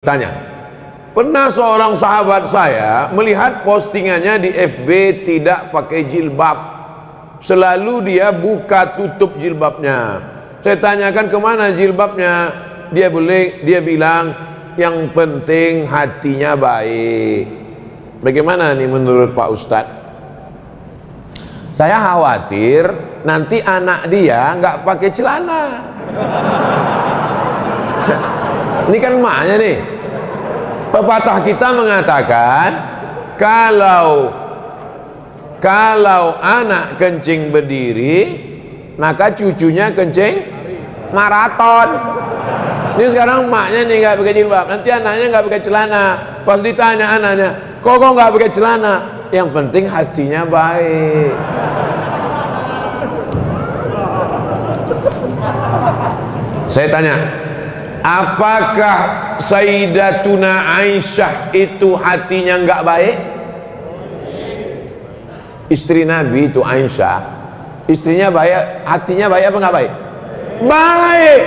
Tanya, pernah seorang sahabat saya melihat postingannya di FB tidak pakai jilbab, selalu dia buka tutup jilbabnya. Saya tanyakan kemana jilbabnya, dia bilang yang penting hatinya baik. Bagaimana nih menurut Pak Ustadz? Saya khawatir nanti anak dia nggak pakai celana. Ini kan emaknya nih. Pepatah kita mengatakan kalau anak kencing berdiri, maka cucunya kencing maraton. Ini sekarang emaknya nih nggak pakai jilbab, nanti anaknya nggak pakai celana. Pas ditanya anaknya, kok nggak pakai celana? Yang penting hatinya baik. Saya tanya, apakah Sayyidatuna Aisyah itu hatinya enggak baik? Istri Nabi itu Aisyah, istrinya baik, hatinya baik apa enggak baik? Baik.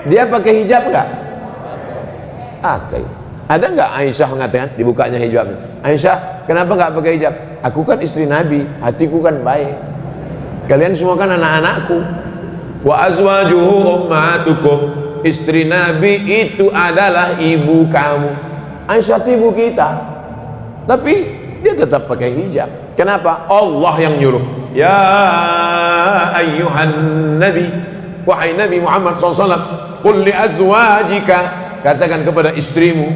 Dia pakai hijab enggak? Pakai. Ada enggak Aisyah mengatakan dibukanya hijabnya? Aisyah, kenapa enggak pakai hijab? Aku kan istri Nabi, hatiku kan baik. Kalian semua kan anak-anakku. Wa azwajuhu ummatukum. Istri Nabi itu adalah ibu kamu. Aisyah itu ibu kita, tapi dia tetap pakai hijab. Kenapa? Allah yang nyuruh. Ya ayyuhan nabi, wahai Nabi Muhammad SAW, qul li azwajika, katakan kepada istrimu,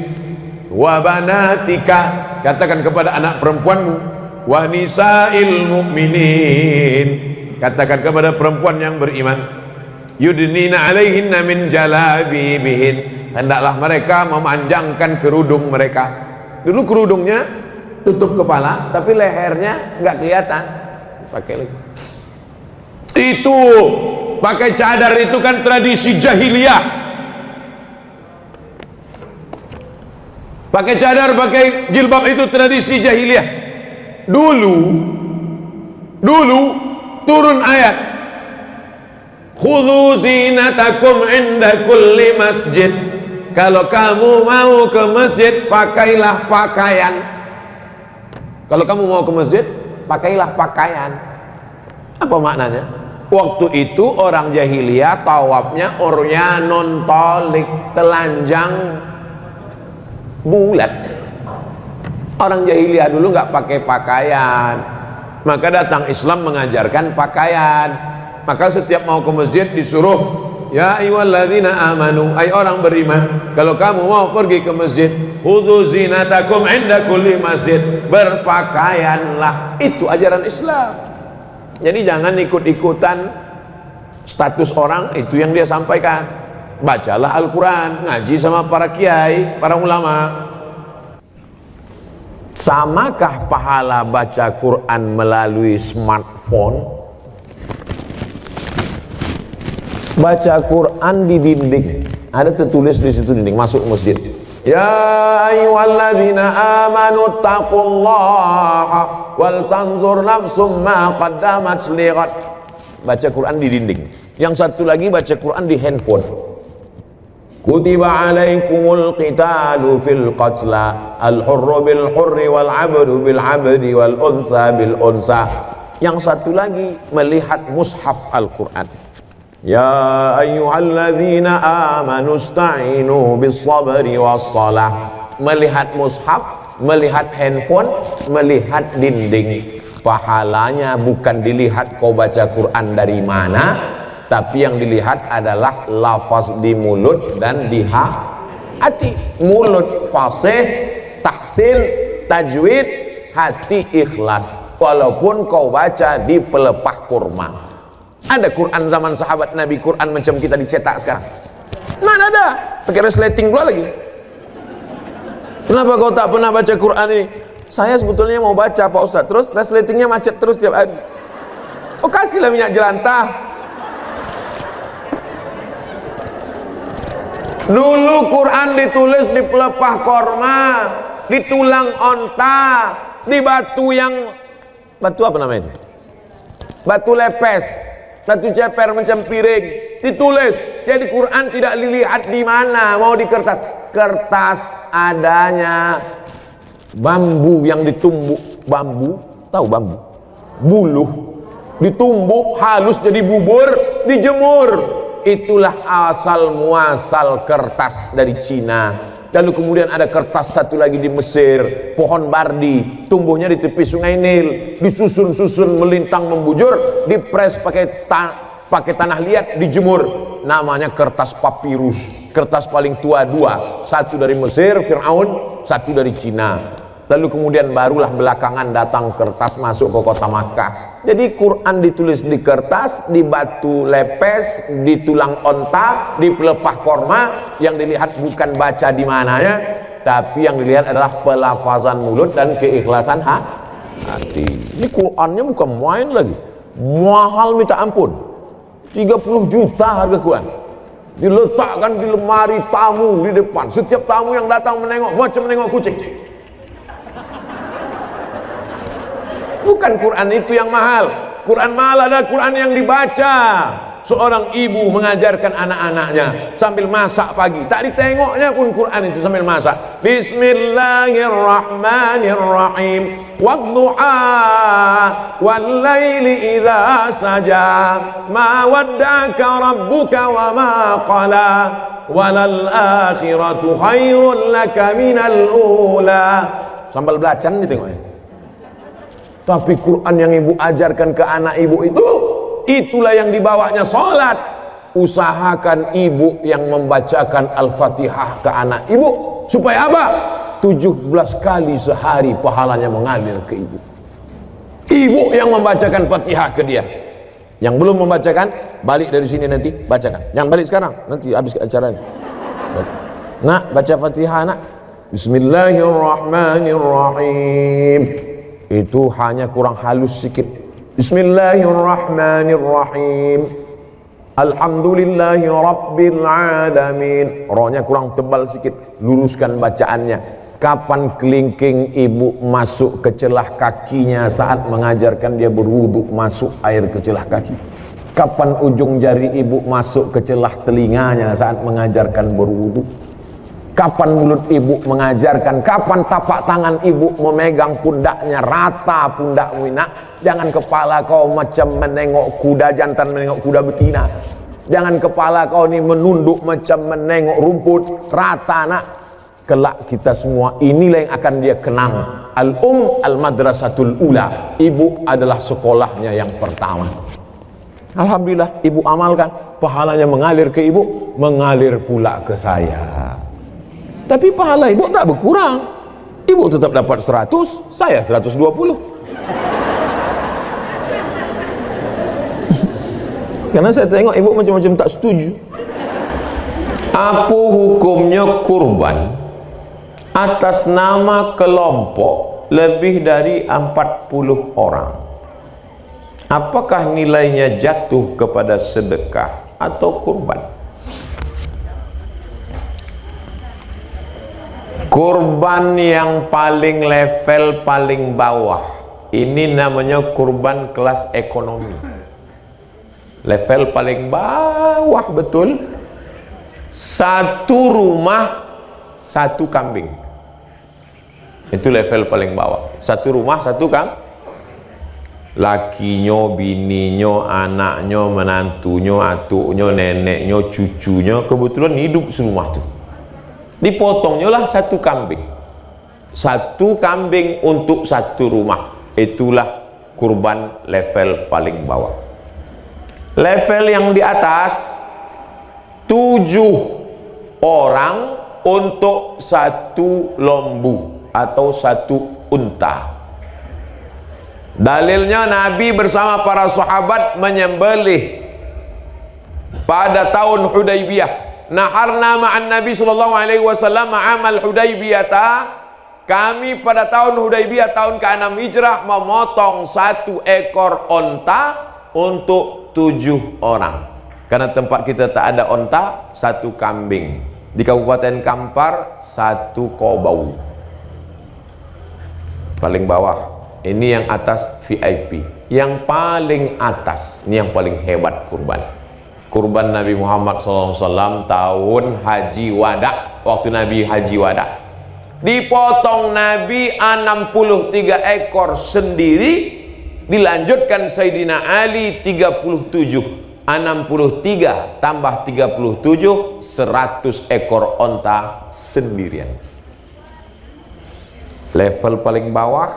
wa banatika, katakan kepada anak perempuanmu, wa nisa'il mu'minin, katakan kepada perempuan yang beriman, yudnina alaihinna min jalabibihin, hendaklah mereka memanjangkan kerudung mereka. Dulu kerudungnya tutup kepala, tapi lehernya nggak kelihatan. Pakai lagi. Itu pakai cadar itu kan tradisi jahiliyah. Pakai cadar, pakai jilbab itu tradisi jahiliyah. Dulu turun ayat, khudhu zinatakum inda kulli masjid. Kalau kamu mau ke masjid, pakailah pakaian. Kalau kamu mau ke masjid, pakailah pakaian. Apa maknanya? Waktu itu orang jahiliyah tawafnya uryanun tolik, telanjang bulat. Orang jahiliyah dulu nggak pakai pakaian, maka datang Islam mengajarkan pakaian. Maka setiap mau ke masjid disuruh, ya ayyuhalladzina amanu, ay orang beriman, kalau kamu mau pergi ke masjid, khudhu zinatakum inda kulli masjid, berpakaianlah. Itu ajaran Islam. Jadi jangan ikut-ikutan status orang, itu yang dia sampaikan. Bacalah Al-Quran, ngaji sama para kiai, para ulama. Samakah pahala baca Quran melalui smartphone? Baca Quran di dinding, ada tertulis di situ dinding, masuk masjid, ya ayyuhalladzina amanu taqullaha wal tanzur nafsum ma qaddamat lighad. Baca Quran di dinding. Yang satu lagi baca Quran di handphone. Kutiba alaikumul qitalu fil qatla, al hurru bil hurri wal abdu bil abdi wal unsa bil unsa. Yang satu lagi melihat mushaf Al-Quran, ya ayyuhalladzina amanu ista'inu bis sabri was salah. Melihat mushaf, melihat handphone, melihat dinding. Pahalanya bukan dilihat kau baca Quran dari mana, tapi yang dilihat adalah lafaz di mulut dan di hati. Mulut fasih, tahsin, tajwid, hati ikhlas. Walaupun kau baca di pelepah kurma. Ada Quran zaman sahabat Nabi, Quran macam kita dicetak sekarang? Mana ada? Pakai resleting pula lagi. Kenapa kau tak pernah baca Quran ini? Saya sebetulnya mau baca Pak Ustaz, terus resletingnya macet terus tiap hari. Oh, kasihlah minyak jelantah. Dulu Quran ditulis di pelepah korma, di tulang onta, di batu apa namanya? Batu lepes, batu ceper macam piring, ditulis. Jadi Quran tidak dilihat di mana, mau di kertas. kertas adanya bambu yang ditumbuk, bambu, tahu bambu? Buluh, ditumbuk halus jadi bubur, dijemur. Itulah asal muasal kertas dari Cina. Lalu kemudian ada kertas satu lagi di Mesir, pohon bardi, tumbuhnya di tepi sungai Nil, disusun-susun melintang membujur, dipres pakai tanah liat, dijemur. Namanya kertas papirus. Kertas paling tua dua, satu dari Mesir, Fir'aun, satu dari Cina. Lalu kemudian barulah belakangan datang kertas masuk ke kota Makkah. Jadi Quran ditulis di kertas, di batu lepes, di tulang onta, di pelepah korma. Yang dilihat bukan baca di mananya, tapi yang dilihat adalah pelafazan mulut dan keikhlasan hati. Ini Qurannya bukan main lagi, mahal minta ampun. 30 juta harga Quran. Diletakkan di lemari tamu di depan. Setiap tamu yang datang menengok macam menengok kucing. Bukan Quran itu yang mahal. Quran mahal adalah Quran yang dibaca. Seorang ibu mengajarkan anak-anaknya sambil masak pagi. Tak ditengoknya pun Quran itu sambil masak. Bismillahirrahmanirrahim. Wadduha wallaili idza saja. Ma wadda'aka rabbuka wa ma qala. Walal akhiratu khairul laka minal ula. Sambal belacan ditengoknya. Tapi Quran yang ibu ajarkan ke anak ibu itu, itulah yang dibawanya sholat. Usahakan ibu yang membacakan Al-Fatihah ke anak ibu. Supaya apa? 17 kali sehari pahalanya mengalir ke ibu. Ibu yang membacakan Fatihah ke dia. Yang belum membacakan, balik dari sini nanti, bacakan. Yang balik sekarang, nanti habis acaranya. Nak, baca Fatihah nak. Bismillahirrahmanirrahim. Itu hanya kurang halus sedikit. Bismillahirrahmanirrahim. Alhamdulillahi rabbil alamin. Rohnya kurang tebal sedikit. Luruskan bacaannya. Kapan kelingking ibu masuk ke celah kakinya saat mengajarkan dia berwudu, masuk air ke celah kaki? Kapan ujung jari ibu masuk ke celah telinganya saat mengajarkan berwudu? Kapan mulut ibu mengajarkan? Kapan tapak tangan ibu memegang pundaknya? Rata pundakmu nak. Jangan kepala kau macam menengok kuda jantan, menengok kuda betina. Jangan kepala kau ni menunduk macam menengok rumput. Rata nak. Kelak kita semua inilah yang akan dia kenang. Al-madrasatul ula. Ibu adalah sekolahnya yang pertama. Alhamdulillah ibu amalkan. Pahalanya mengalir ke ibu, mengalir pula ke saya. Tapi pahala ibu tak berkurang. Ibu tetap dapat 100, saya 120. Karena saya tengok ibu macam-macam tak setuju. Apa hukumnya kurban atas nama kelompok lebih dari 40 orang? Apakah nilainya jatuh kepada sedekah atau kurban? Kurban yang paling level paling bawah ini namanya kurban kelas ekonomi. Level paling bawah betul. Satu rumah satu kambing. Itu level paling bawah. Satu rumah satu kambing. Lakinya, bininya, anaknya, menantunya, atuknya, neneknya, cucunya kebetulan hidup serumah tuh. Dipotongnya lah satu kambing. Satu kambing untuk satu rumah. Itulah kurban level paling bawah. Level yang di atas 7 orang untuk satu lembu atau satu unta. Dalilnya Nabi bersama para sahabat menyembelih pada tahun Hudaybiyah. Naharna ma'an Nabi sallallahu alaihi wasallam amal Hudaybiyata. Kami pada tahun Hudaybiyah tahun ke-6 Hijrah memotong 1 ekor onta untuk 7 orang. Karena tempat kita tak ada onta, 1 kambing. Di Kabupaten Kampar 1 kobau. Paling bawah. Ini yang atas VIP. Yang paling atas, ini yang paling hebat kurban. kurban Nabi Muhammad SAW tahun haji wada. Waktu Nabi haji wada, dipotong Nabi 63 ekor sendiri, dilanjutkan Sayyidina Ali 37, 63 tambah 37, 100 ekor onta sendirian. Level paling bawah,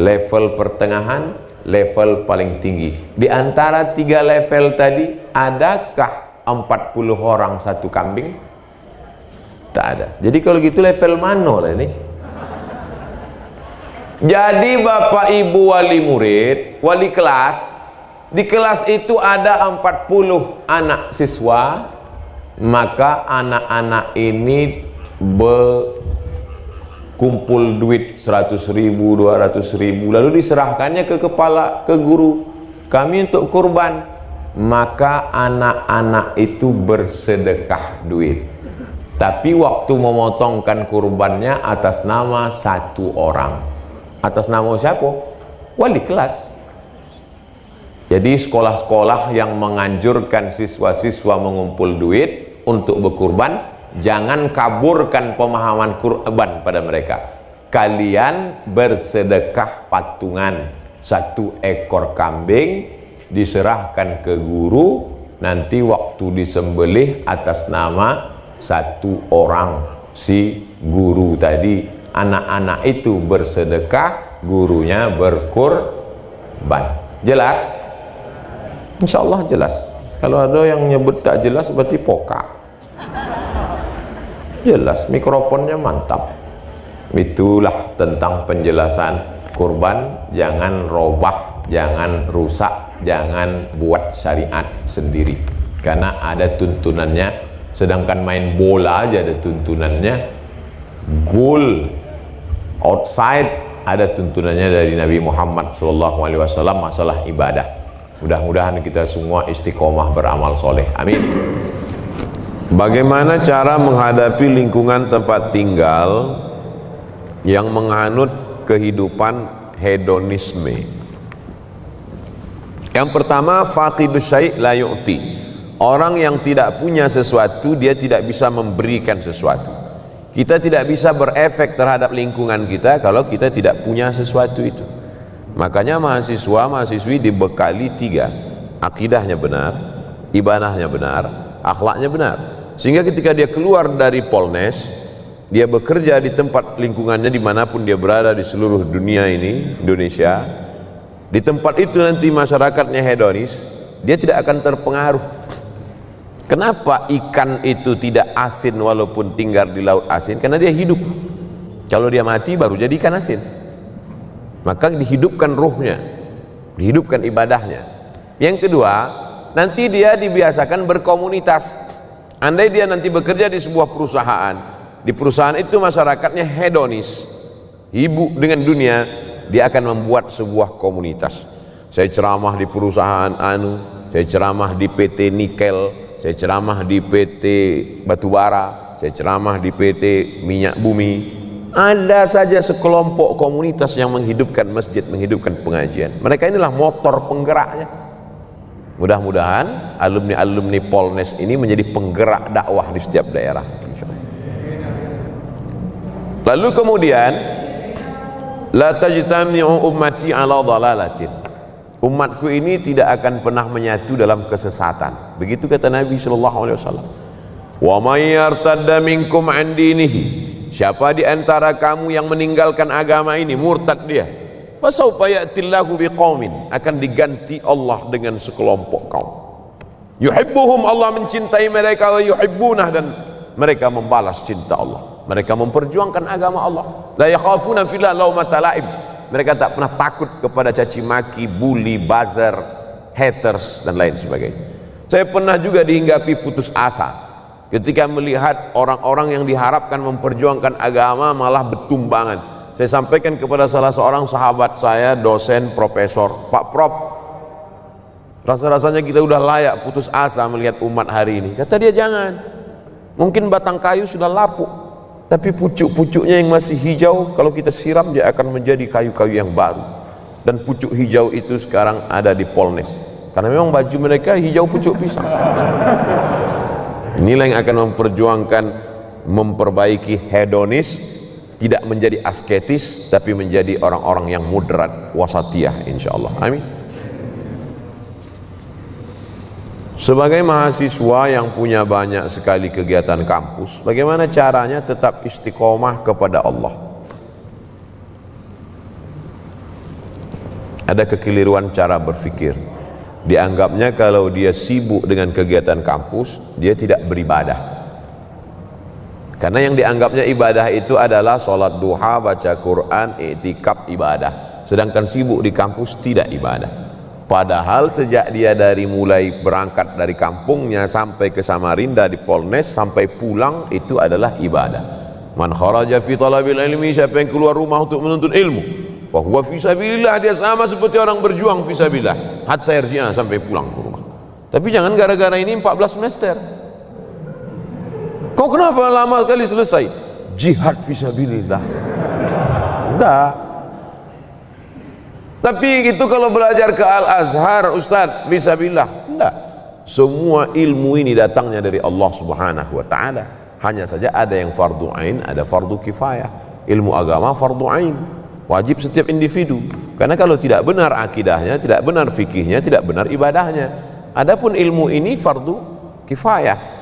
level pertengahan, level paling tinggi. Di antara 3 level tadi, adakah 40 orang satu kambing? Tak ada. Jadi kalau gitu level mana lah ini? Jadi Bapak Ibu wali murid, wali kelas, di kelas itu ada 40 anak siswa, maka anak-anak ini berkumpul duit 100.000, 200.000, lalu diserahkannya ke kepala, ke guru, kami untuk kurban. Maka anak-anak itu bersedekah duit. Tapi waktu memotongkan kurbannya atas nama 1 orang. Atas nama siapa? Wali kelas. Jadi sekolah-sekolah yang menganjurkan siswa-siswa mengumpul duit untuk berkurban, jangan kaburkan pemahaman kurban pada mereka. Kalian bersedekah patungan 1 ekor kambing, diserahkan ke guru, nanti waktu disembelih atas nama 1 orang si guru tadi. Anak-anak itu bersedekah, gurunya berkurban. Jelas? Insya Allah jelas. Kalau ada yang nyebut tak jelas berarti poka. Jelas, mikrofonnya mantap. Itulah tentang penjelasan kurban. Jangan robah, jangan rusak, jangan buat syariat sendiri, karena ada tuntunannya. Sedangkan main bola aja ada tuntunannya, goal outside ada tuntunannya dari Nabi Muhammad SAW masalah ibadah. Mudah-mudahan kita semua istiqomah beramal soleh, amin. Bagaimana cara menghadapi lingkungan tempat tinggal yang menganut kehidupan hedonisme? Yang pertama, faqidus syai' la yu'ti. Orang yang tidak punya sesuatu, dia tidak bisa memberikan sesuatu. Kita tidak bisa berefek terhadap lingkungan kita kalau kita tidak punya sesuatu itu. Makanya mahasiswa-mahasiswi dibekali 3. Akidahnya benar, ibadahnya benar, akhlaknya benar. Sehingga ketika dia keluar dari Polnes, dia bekerja di tempat lingkungannya dimanapun dia berada di seluruh dunia ini, Indonesia, di tempat itu nanti masyarakatnya hedonis, dia tidak akan terpengaruh. Kenapa ikan itu tidak asin walaupun tinggal di laut asin? Karena dia hidup. Kalau dia mati baru jadi ikan asin. Maka dihidupkan ruhnya, dihidupkan ibadahnya. Yang kedua, nanti dia dibiasakan berkomunitas. Andai dia nanti bekerja di sebuah perusahaan, di perusahaan itu masyarakatnya hedonis, sibuk dengan dunia, dia akan membuat sebuah komunitas. Saya ceramah di perusahaan saya ceramah di PT Nikel, saya ceramah di PT Batubara, saya ceramah di PT Minyak Bumi. Ada saja sekelompok komunitas yang menghidupkan masjid, menghidupkan pengajian. Mereka inilah motor penggeraknya. Mudah-mudahan alumni-alumni Polnes ini menjadi penggerak dakwah di setiap daerah. Lalu kemudian, la tajtami'u ummati ala dhalalatin. Umatku ini tidak akan pernah menyatu dalam kesesatan. Begitu kata Nabi SAW. Wa may yartadda minkum an dinihi. Siapa di antara kamu yang meninggalkan agama ini, murtad dia, fasawfa ya'tillahu biqaumin, akan diganti Allah dengan sekelompok kaum. Yuhibbuhum, Allah mencintai mereka, wa yuhibbunah, dan mereka membalas cinta Allah. Mereka memperjuangkan agama Allah. La yakhafuna fillah laumata laim. Mereka tak pernah takut kepada caci maki, bully, buzzer, haters dan lain sebagainya. Saya pernah juga dihinggapi putus asa ketika melihat orang-orang yang diharapkan memperjuangkan agama malah bertumbangan. Saya sampaikan kepada salah seorang sahabat saya, dosen, profesor, Pak Prof, rasa-rasanya kita udah layak putus asa melihat umat hari ini. Kata dia, jangan, mungkin batang kayu sudah lapuk, tapi pucuk-pucuknya yang masih hijau, kalau kita siram dia akan menjadi kayu-kayu yang baru. Dan pucuk hijau itu sekarang ada di Polnes. karena memang baju mereka hijau pucuk pisang. Inilah yang akan memperjuangkan, memperbaiki hedonis, tidak menjadi asketis, tapi menjadi orang-orang yang moderat, wasatiyah, insyaallah. Amin. Sebagai mahasiswa yang punya banyak sekali kegiatan kampus, bagaimana caranya tetap istiqomah kepada Allah? Ada kekeliruan cara berpikir. Dianggapnya kalau dia sibuk dengan kegiatan kampus, dia tidak beribadah. Karena yang dianggapnya ibadah itu adalah sholat duha, baca Quran, i'tikaf, ibadah. Sedangkan sibuk di kampus tidak ibadah. Padahal sejak dia dari mulai berangkat dari kampungnya sampai ke Samarinda di Polnes sampai pulang itu adalah ibadah. Man kharaja fi talabil ilmi, siapa yang keluar rumah untuk menuntut ilmu, fa huwa fi sabilillah, dia sama seperti orang berjuang fi sabilillah hatta yarji'a, sampai pulang ke rumah. Tapi jangan gara-gara ini 14 semester. Kau kenapa lama kali selesai? Jihad fi sabilillah. Enggak. Tapi itu kalau belajar ke Al-Azhar, Ustadz, fisabilillah. Enggak. Semua ilmu ini datangnya dari Allah Subhanahu wa ta'ala. Hanya saja ada yang fardu ain, ada fardu kifayah. Ilmu agama fardu ain, wajib setiap individu. Karena kalau tidak benar akidahnya, tidak benar fikihnya, tidak benar ibadahnya. Adapun ilmu ini fardu kifayah.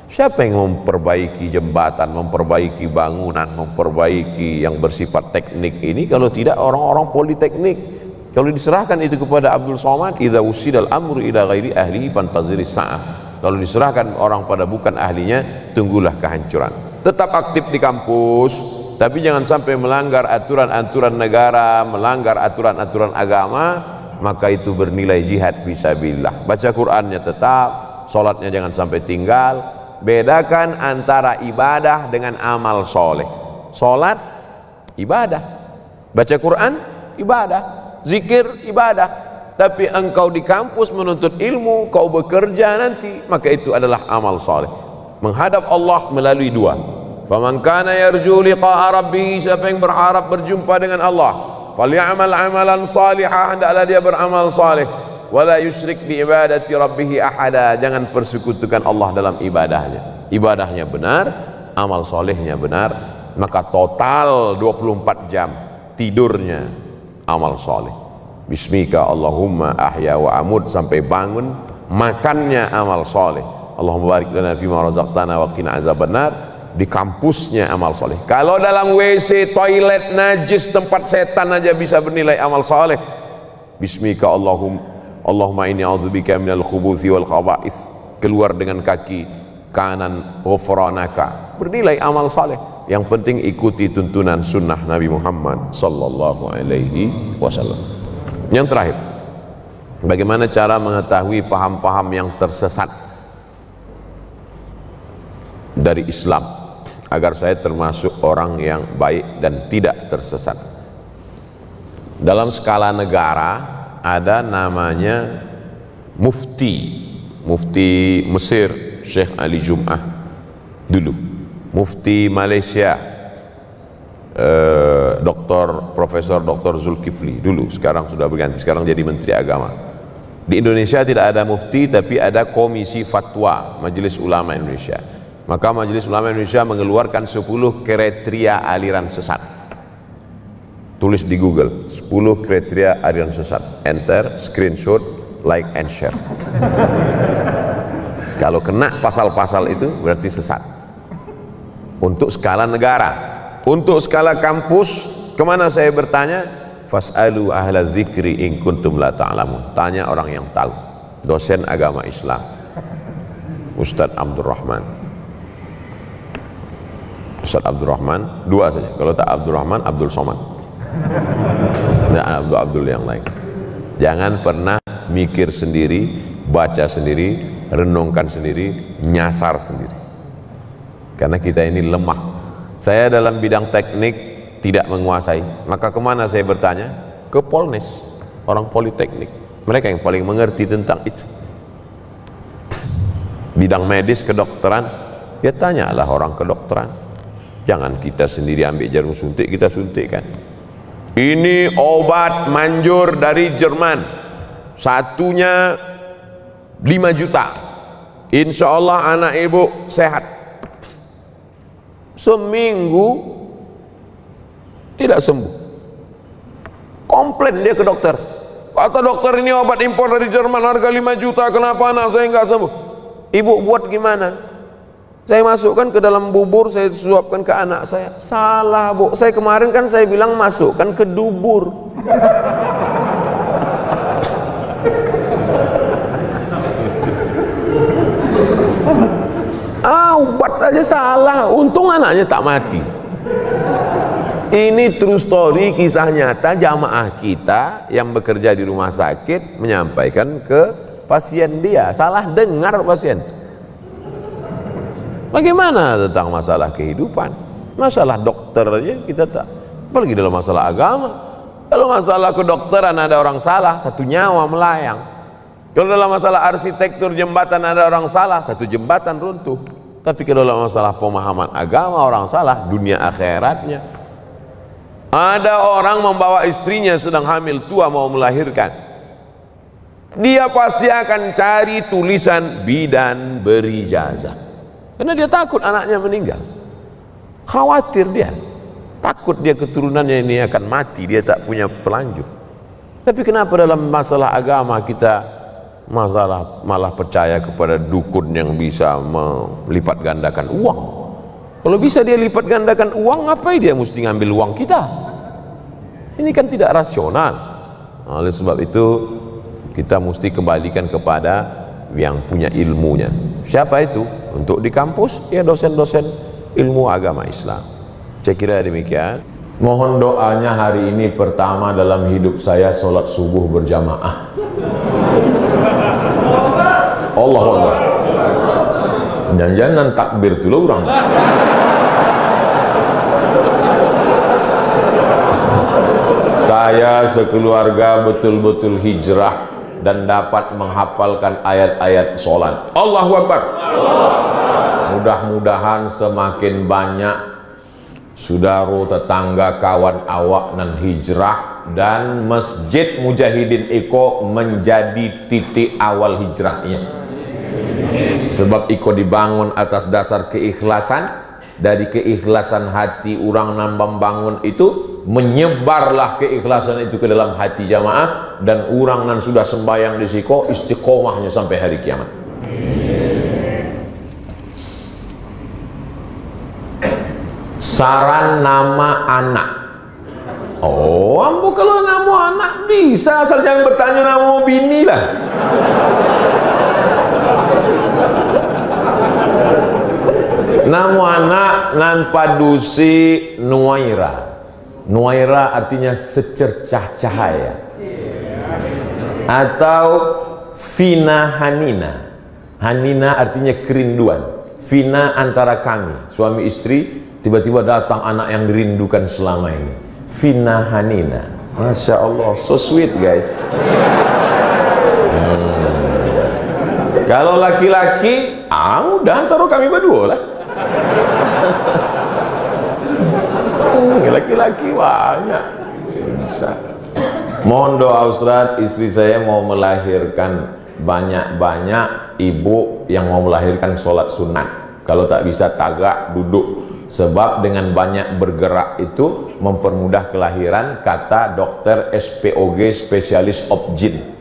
Siapa yang memperbaiki jembatan, memperbaiki bangunan, memperbaiki yang bersifat teknik ini kalau tidak orang-orang politeknik? Kalau diserahkan itu kepada Abdul Somad, idza usidal amru ila ghairi ahlihi fantaziris sa'ah. Kalau diserahkan orang pada bukan ahlinya, tunggulah kehancuran. Tetap aktif di kampus, tapi jangan sampai melanggar aturan-aturan negara, melanggar aturan-aturan agama, maka itu bernilai jihad fisabilillah. Baca Qur'annya tetap, sholatnya jangan sampai tinggal. Bedakan antara ibadah dengan amal soleh. Sholat ibadah, baca Quran ibadah, zikir ibadah. Tapi engkau di kampus menuntut ilmu, kau bekerja nanti, maka itu adalah amal soleh. Menghadap Allah melalui dua. Faman kana yarju liqa'a rabbih, siapa yang berharap berjumpa dengan Allah, falyamal amalan salihah, hendaklah dia beramal saleh. Wala yusyrik bi ibadati rabbih ahada, jangan persekutukan Allah dalam ibadahnya. Ibadahnya benar, amal solehnya benar, maka total 24 jam tidurnya amal soleh. Bismika Allahumma ahya wa amut, sampai bangun makannya amal soleh. Allahumma barik lana fima razaqtana wa qina azabannar. Di kampusnya amal soleh. Kalau dalam WC, toilet najis, tempat setan aja bisa bernilai amal soleh. Bismika Allahumma inni a'udzubika minal khubuthi wal khaba'ith, keluar dengan kaki kanan, ghufranaka, bernilai amal saleh. Yang penting ikuti tuntunan sunnah Nabi Muhammad sallallahu alaihi wasallam. Yang terakhir, bagaimana cara mengetahui paham-paham yang tersesat dari Islam agar saya termasuk orang yang baik dan tidak tersesat? Dalam skala negara ada namanya mufti Mesir Syekh Ali Jum'ah dulu, mufti Malaysia Profesor Dr. Zulkifli dulu, sekarang sudah berganti, sekarang jadi Menteri Agama. Di Indonesia tidak ada mufti, tapi ada Komisi Fatwa Majelis Ulama Indonesia. Maka Majelis Ulama Indonesia mengeluarkan 10 kriteria aliran sesat. Tulis di Google 10 kriteria aliran sesat, enter, screenshot, like and share. Kalau kena pasal-pasal itu berarti sesat. Untuk skala negara. Untuk skala kampus, kemana saya bertanya? Fas'alu ahla dzikri in kuntum la ta'lamun. Tanya orang yang tahu. Dosen agama Islam, Ustadz Abdurrahman. Ustadz Abdurrahman, dua saja. Kalau tak Abdurrahman, Abdul Somad. Nah, Abdul yang lain. Jangan pernah mikir sendiri, baca sendiri, renungkan sendiri, nyasar sendiri. Karena kita ini lemah. Saya dalam bidang teknik tidak menguasai, maka kemana saya bertanya? Ke Polnes, orang politeknik. Mereka yang paling mengerti tentang itu. Bidang medis, kedokteran, ya tanyalah orang kedokteran. Jangan kita sendiri ambil jarum suntik, kita suntikkan. Ini obat manjur dari Jerman, satunya 5 juta. Insya Allah anak ibu sehat. Seminggu tidak sembuh. Komplain dia ke dokter. Kata dokter, ini obat impor dari Jerman harga 5 juta, kenapa anak saya nggak sembuh? Ibu buat gimana? Saya masukkan ke dalam bubur, saya suapkan ke anak saya. Salah bu, saya kemarin kan saya bilang masukkan ke dubur. Obat aja salah, untung anaknya tak mati. Ini true story, kisah nyata jamaah kita yang bekerja di rumah sakit menyampaikan ke pasien dia. Salah dengar pasien. Bagaimana tentang masalah kehidupan? Masalah dokter aja kita tak, apalagi dalam masalah agama. Kalau masalah kedokteran ada orang salah, 1 nyawa melayang. Kalau dalam masalah arsitektur jembatan ada orang salah, 1 jembatan runtuh. Tapi kalau dalam masalah pemahaman agama orang salah, dunia akhiratnya. Ada orang membawa istrinya sedang hamil tua mau melahirkan. Dia pasti akan cari tulisan bidan berijazah. Karena dia takut anaknya meninggal. Khawatir dia. Takut dia keturunannya ini akan mati, dia tak punya pelanjut. Tapi kenapa dalam masalah agama kita malah percaya kepada dukun yang bisa melipat gandakan uang? Kalau bisa dia lipat gandakan uang, ngapain dia mesti ngambil uang kita? Ini kan tidak rasional. Oleh sebab itu kita mesti kembalikan kepada yang punya ilmunya. Siapa itu? Untuk di kampus ya dosen-dosen ilmu agama Islam. Saya kira demikian. Mohon doanya hari ini pertama dalam hidup saya sholat subuh berjamaah. Allahu Akbar. Jangan takbir dulu orang. Saya sekeluarga betul-betul hijrah dan dapat menghafalkan ayat-ayat sholat. Allahu Akbar. Mudah-mudahan semakin banyak saudara, tetangga, kawan awak nan hijrah dan Masjid Mujahidin Iko menjadi titik awal hijrahnya. Sebab Iko dibangun atas dasar keikhlasan. Dari keikhlasan hati orang nan membangun itu, menyebarlah keikhlasan itu ke dalam hati jamaah, dan orang nan sudah sembahyang di siko istiqomahnya sampai hari kiamat. Saran nama anak. Oh, ambo kalau nama anak bisa, asal jangan bertanya nama bini lah. Nama anak nan padusi Nuaira. Nuaira artinya secercah cahaya. Atau Vina Hanina. Hanina artinya kerinduan. Vina antara kami, suami istri, tiba-tiba datang anak yang dirindukan selama ini. Vina Hanina. Masya Allah, so sweet guys. Kalau laki-laki, udah antara kami berdua lah. Laki-laki banyak bisa. Mohon doa Ustaz, istri saya mau melahirkan, banyak-banyak ibu yang mau melahirkan sholat sunat. Kalau tak bisa tagak, duduk. Sebab dengan banyak bergerak itu mempermudah kelahiran, kata dokter SPOG, spesialis objin.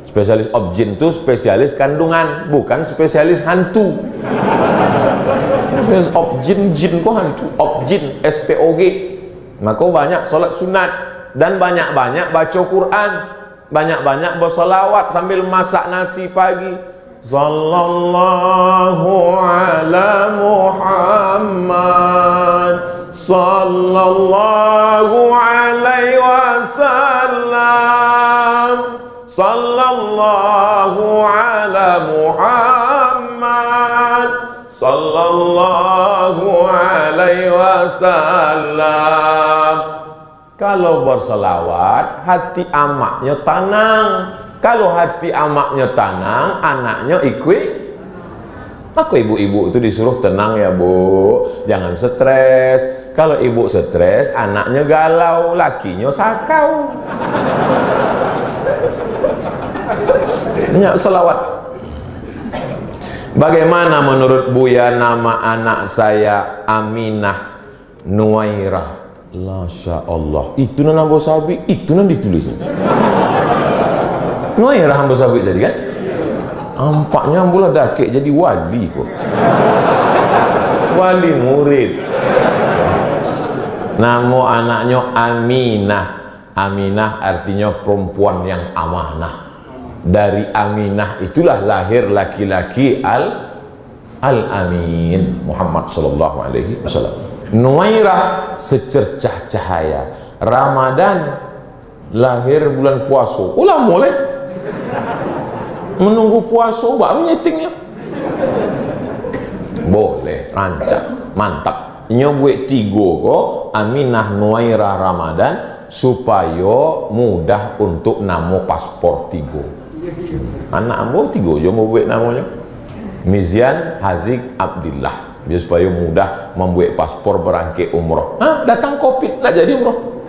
Spesialis objin itu spesialis kandungan, bukan spesialis hantu. Spesialis objin, jin kok hantu. Objin, SPOG. Maka banyak sholat sunat dan banyak-banyak baca Quran, banyak-banyak bersalawat sambil masak nasi pagi. Sallallahu ala Muhammad, sallallahu alaihi wasallam, sallallahu ala Muhammad, sallallahu alaihi wasallam. Kalau berselawat, hati amaknya tenang. Kalau hati amaknya tenang, anaknya ikut. Maka ibu-ibu itu disuruh tenang ya bu, jangan stres. Kalau ibu stres, anaknya galau, lakinya sakau. Banyak selawat. Bagaimana menurut Buya nama anak saya Aminah Nuwairah? Masya Allah, itu nan ambo sabi, itu nan ditulis. Nuwairah ambo sabi tadi kan? Ampaknya ambulah dakik jadi wali kok. Wali murid. Nama anaknya Aminah. Aminah artinya perempuan yang amanah. Dari Aminah itulah lahir laki-laki Al-Amin Muhammad sallallahu alaihi wasallam. Nuwairah secercah cahaya. Ramadan lahir bulan puasa. Ulah boleh menunggu puasa baru nyetingnya. Boleh, rancak, mantap. Nyobuat 3 kok Aminah Nuwairah Ramadan supaya mudah untuk nama paspor 3. Anak ambo 3 je mau buat namanya. Mizian Haziq Abdillah. Biar supaya mudah membuat paspor berangkit umroh. Datang Covid nak jadi umroh.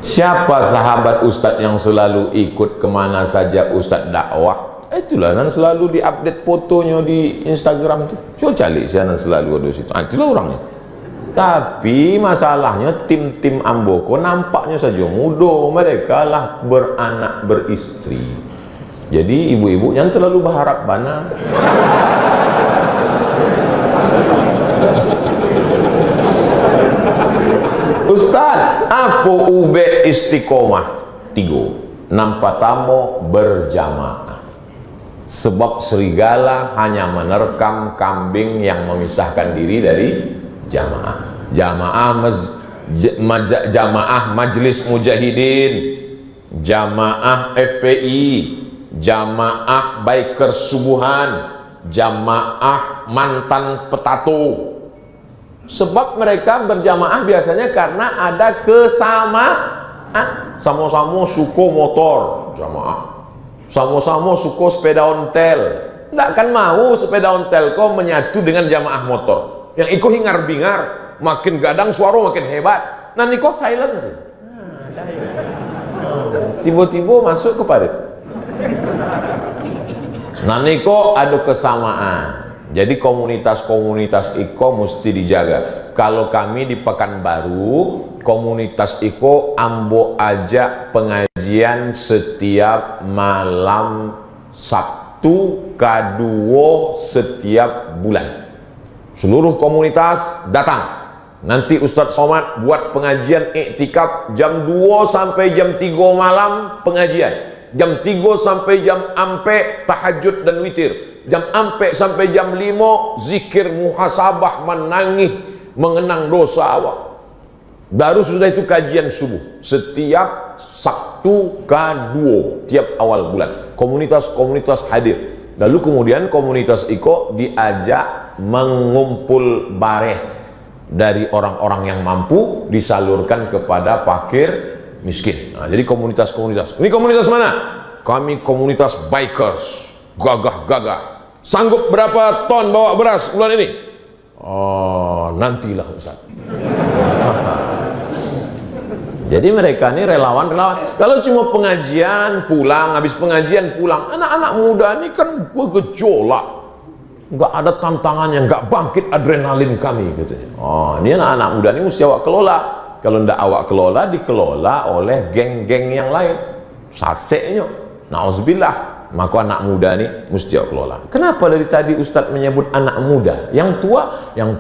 Siapa sahabat Ustadz yang selalu ikut kemana saja Ustadz dakwah? Itulah nan selalu diupdate fotonya di Instagram tu. Coba cari saya nan selalu ada situ. Itulah orangnya. Tapi masalahnya tim-tim Amboko nampaknya saja muda, mereka lah beranak beristri. Jadi ibu-ibu yang terlalu berharap bana. Ustaz, apa ube istiqomah? 3. Nampak tamu berjamaah. Sebab serigala hanya menerkam kambing yang memisahkan diri dari jamaah. Jamaah Majelis Mujahidin, jamaah FPI, jamaah Biker Subuhan, jamaah mantan petato. Sebab mereka berjamaah biasanya karena ada kesamaan. Sama-sama suka motor, jamaah. Sama-sama suka sepeda ontel. Tidak akan mau sepeda ontel kau menyatu dengan jamaah motor. Yang ikut hingar-bingar, makin gadang suara makin hebat. Nanti kok silent sih. Tiba-tiba masuk ke parit. Nanti kok ada kesamaan. Jadi komunitas-komunitas Iko mesti dijaga. Kalau kami di Pekanbaru, komunitas Iko ambo ajak pengajian setiap malam Sabtu kedua setiap bulan. Seluruh komunitas datang. Nanti Ustadz Somad buat pengajian iktikaf jam 2 sampai jam 3 malam pengajian. Jam 3 sampai jam ampe tahajud dan witir. Jam ampe sampai jam 5 zikir muhasabah, menangis mengenang dosa awak. Baru sudah itu kajian subuh setiap Sabtu kedua tiap awal bulan. Komunitas-komunitas hadir. Lalu kemudian komunitas Iko diajak mengumpul bareh dari orang-orang yang mampu disalurkan kepada fakir miskin. Nah, jadi komunitas-komunitas. Ini komunitas mana? Kami komunitas bikers, gagah-gagah. Sanggup berapa ton bawa beras bulan ini? Oh, nantilah Ustaz. Jadi mereka ini relawan-relawan. Kalau cuma pengajian pulang, habis pengajian pulang, anak-anak muda ini kan bergejolak, nggak ada tantangannya, nggak bangkit adrenalin kami katanya. Oh, ini anak-anak muda ini mesti awak kelola. Kalau ndak awak kelola, dikelola oleh geng-geng yang lain. Saseknya, nauzubillah. Maka anak muda ini mesti awak kelola. Kenapa dari tadi Ustadz menyebut anak muda? Yang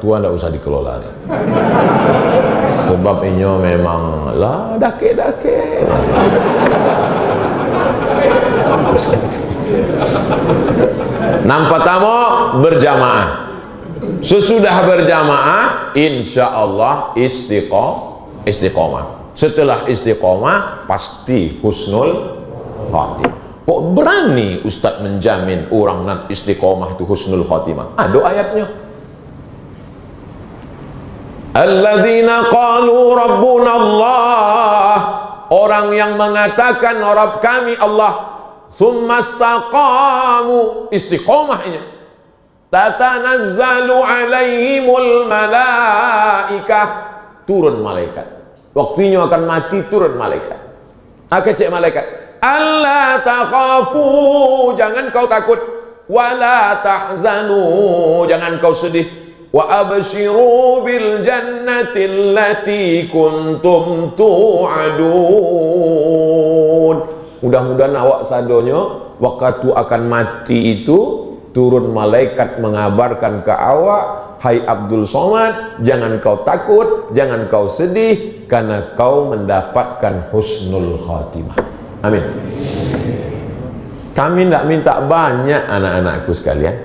tua ndak usah dikelola nih. Sebab ini memang lah dake-dake. Nampak tamu berjamaah. Sesudah berjamaah, insya Allah istiqomah. Setelah istiqomah, pasti husnul khatimah. Kok berani Ustadz menjamin orang nan istiqomah itu husnul khatimah? Ada ayatnya. Alladzina qalu rabbuna Allah, orang yang mengatakan Rabb kami Allah, tsumma istaqamu, istiqomah ini, tatanazzalu alaihimul malaikah, turun malaikat. Waktunya akan mati, turun malaikat. Cek malaikat, alla takhafu, jangan kau takut, wala tahzanu, jangan kau sedih, wa abshiru bil jannati allati kuntum tu'adun. Mudah-mudahan awak sadonyo waktu akan mati itu turun malaikat mengabarkan ke awak, hai Abdul Somad, jangan kau takut, jangan kau sedih, karena kau mendapatkan husnul khatimah. Amin. Kami tidak minta banyak anak-anakku sekalian.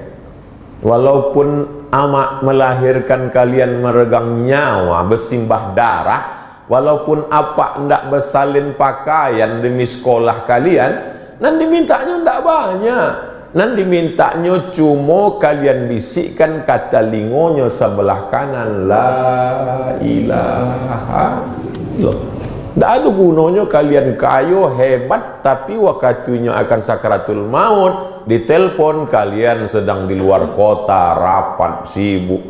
Walaupun amak melahirkan kalian meregang nyawa, bersimbah darah, walaupun apa tidak bersalin pakaian demi sekolah kalian, nanti mintanya tidak banyak. Nanti mintanya cuma kalian bisikkan kata lingonya sebelah kanan, la ilaha illallah. Tak ada gunanya kalian kayo hebat, tapi waktunya akan sakratul maut, ditelepon kalian sedang di luar kota, rapat, sibuk.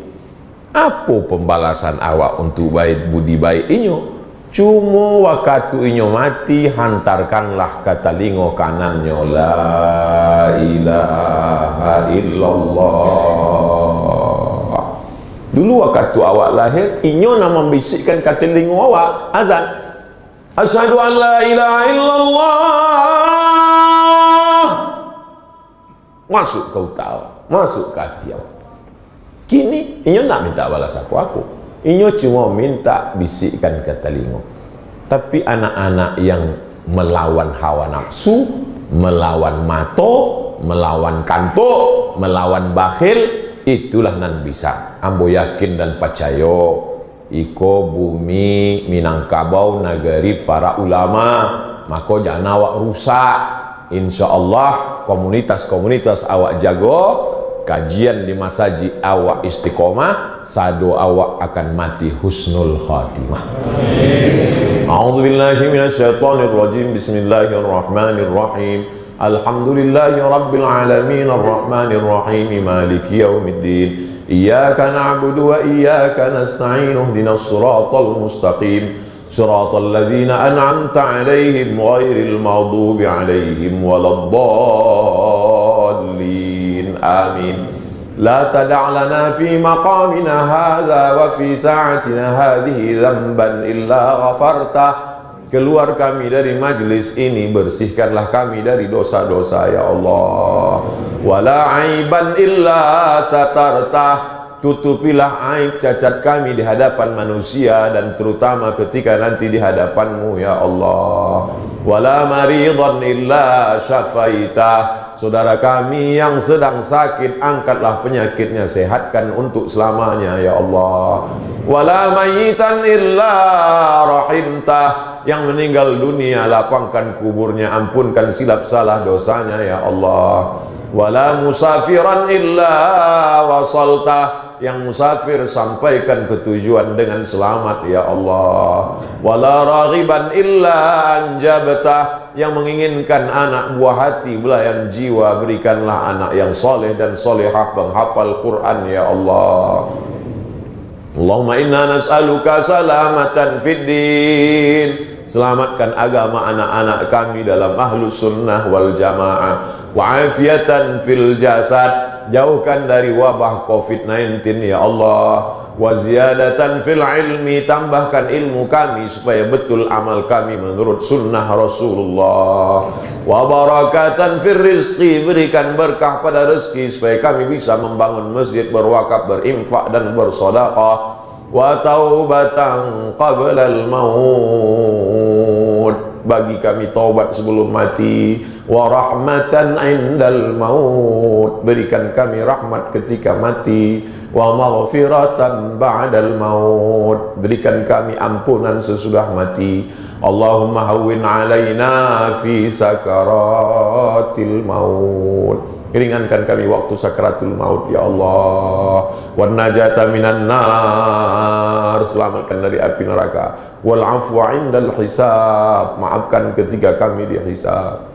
Apa pembalasan awak untuk baik budi baik inyo? Cuma waktu inyo mati, hantarkanlah kata lingo kanannya, la ilaha illallah. Dulu waktu awak lahir, inyo nama membisikkan kata lingo awak, azan, asyhadu an la ilaha illallah. Masuk kau tahu, masuk ke hati awak. Kini inyo nak minta balas aku. Inyo cuma minta bisikkan ke telinga. Tapi anak-anak yang melawan hawa nafsu, melawan mato, melawan kanto, melawan bakhil, itulah nan bisa. Ambo yakin dan percaya, iko bumi Minangkabau negeri para ulama, maka jangan awak rusak. Insya Allah komunitas-komunitas awak jago, kajian di masjid awak istiqomah, sado awak akan mati husnul khatimah. A'udzubillahi minasyaitonir rajim. Bismillahirrahmanirrahim. Alhamdulillahi rabbil alamin arrahmanir rahim maliki yaumiddin. Iyyaka na'budu wa iyyaka nasta'in. Ihdinas siratal mustaqim. Siratal ladzina an'amta 'alaihim ghairil maghdubi 'alaihim waladdallin. Amin. La tada' lana fi maqamina hadza wa fi sa'atina hadhihi dzamban illa ghafarta. Keluar kami dari majlis ini, bersihkanlah kami dari dosa-dosa ya Allah. Wala aiban illa satarta. Tutupilah aib cacat kami di hadapan manusia dan terutama ketika nanti di hadapanmu ya Allah. Wala maridan illa syafaita. Saudara kami yang sedang sakit, angkatlah penyakitnya, sehatkan untuk selamanya ya Allah. Wala mayitan illa rahimtah. Yang meninggal dunia, lapangkan kuburnya, ampunkan silap salah dosanya ya Allah. Wala musafiran illa wasaltah. Yang musafir sampaikan ke tujuan dengan selamat ya Allah. Wala raghiban illa anjabtah. Yang menginginkan anak buah hati, belayan jiwa, berikanlah anak yang soleh dan solehah, penghafal Quran ya Allah. Allahumma inna nas'aluka salamatan fid din. Selamatkan agama anak-anak kami dalam ahlus sunnah wal jamaah. Wa afiatan fil jasad. Jauhkan dari wabah COVID-19 ya Allah. Wa ziyadatan fil ilmi. Tambahkan ilmu kami supaya betul amal kami menurut sunnah Rasulullah. Wa barakatan fil rizqi. Berikan berkah pada rezeki supaya kami bisa membangun masjid, berwakaf, berinfak dan bersedekah. Wa taubatan qablal maut. Bagi kami taubat sebelum mati. Wa rahmatan indal maut. Berikan kami rahmat ketika mati. Wa maghfiratan ba'dal maut. Berikan kami ampunan sesudah mati. Allahumma hawwin alaina fi sakaratil maut. Ringankan kami waktu sakratul maut ya Allah. Wan najata minan nar. Selamatkan dari api neraka. Wal afwa indal hisab. Maafkan ketika kami dihisab.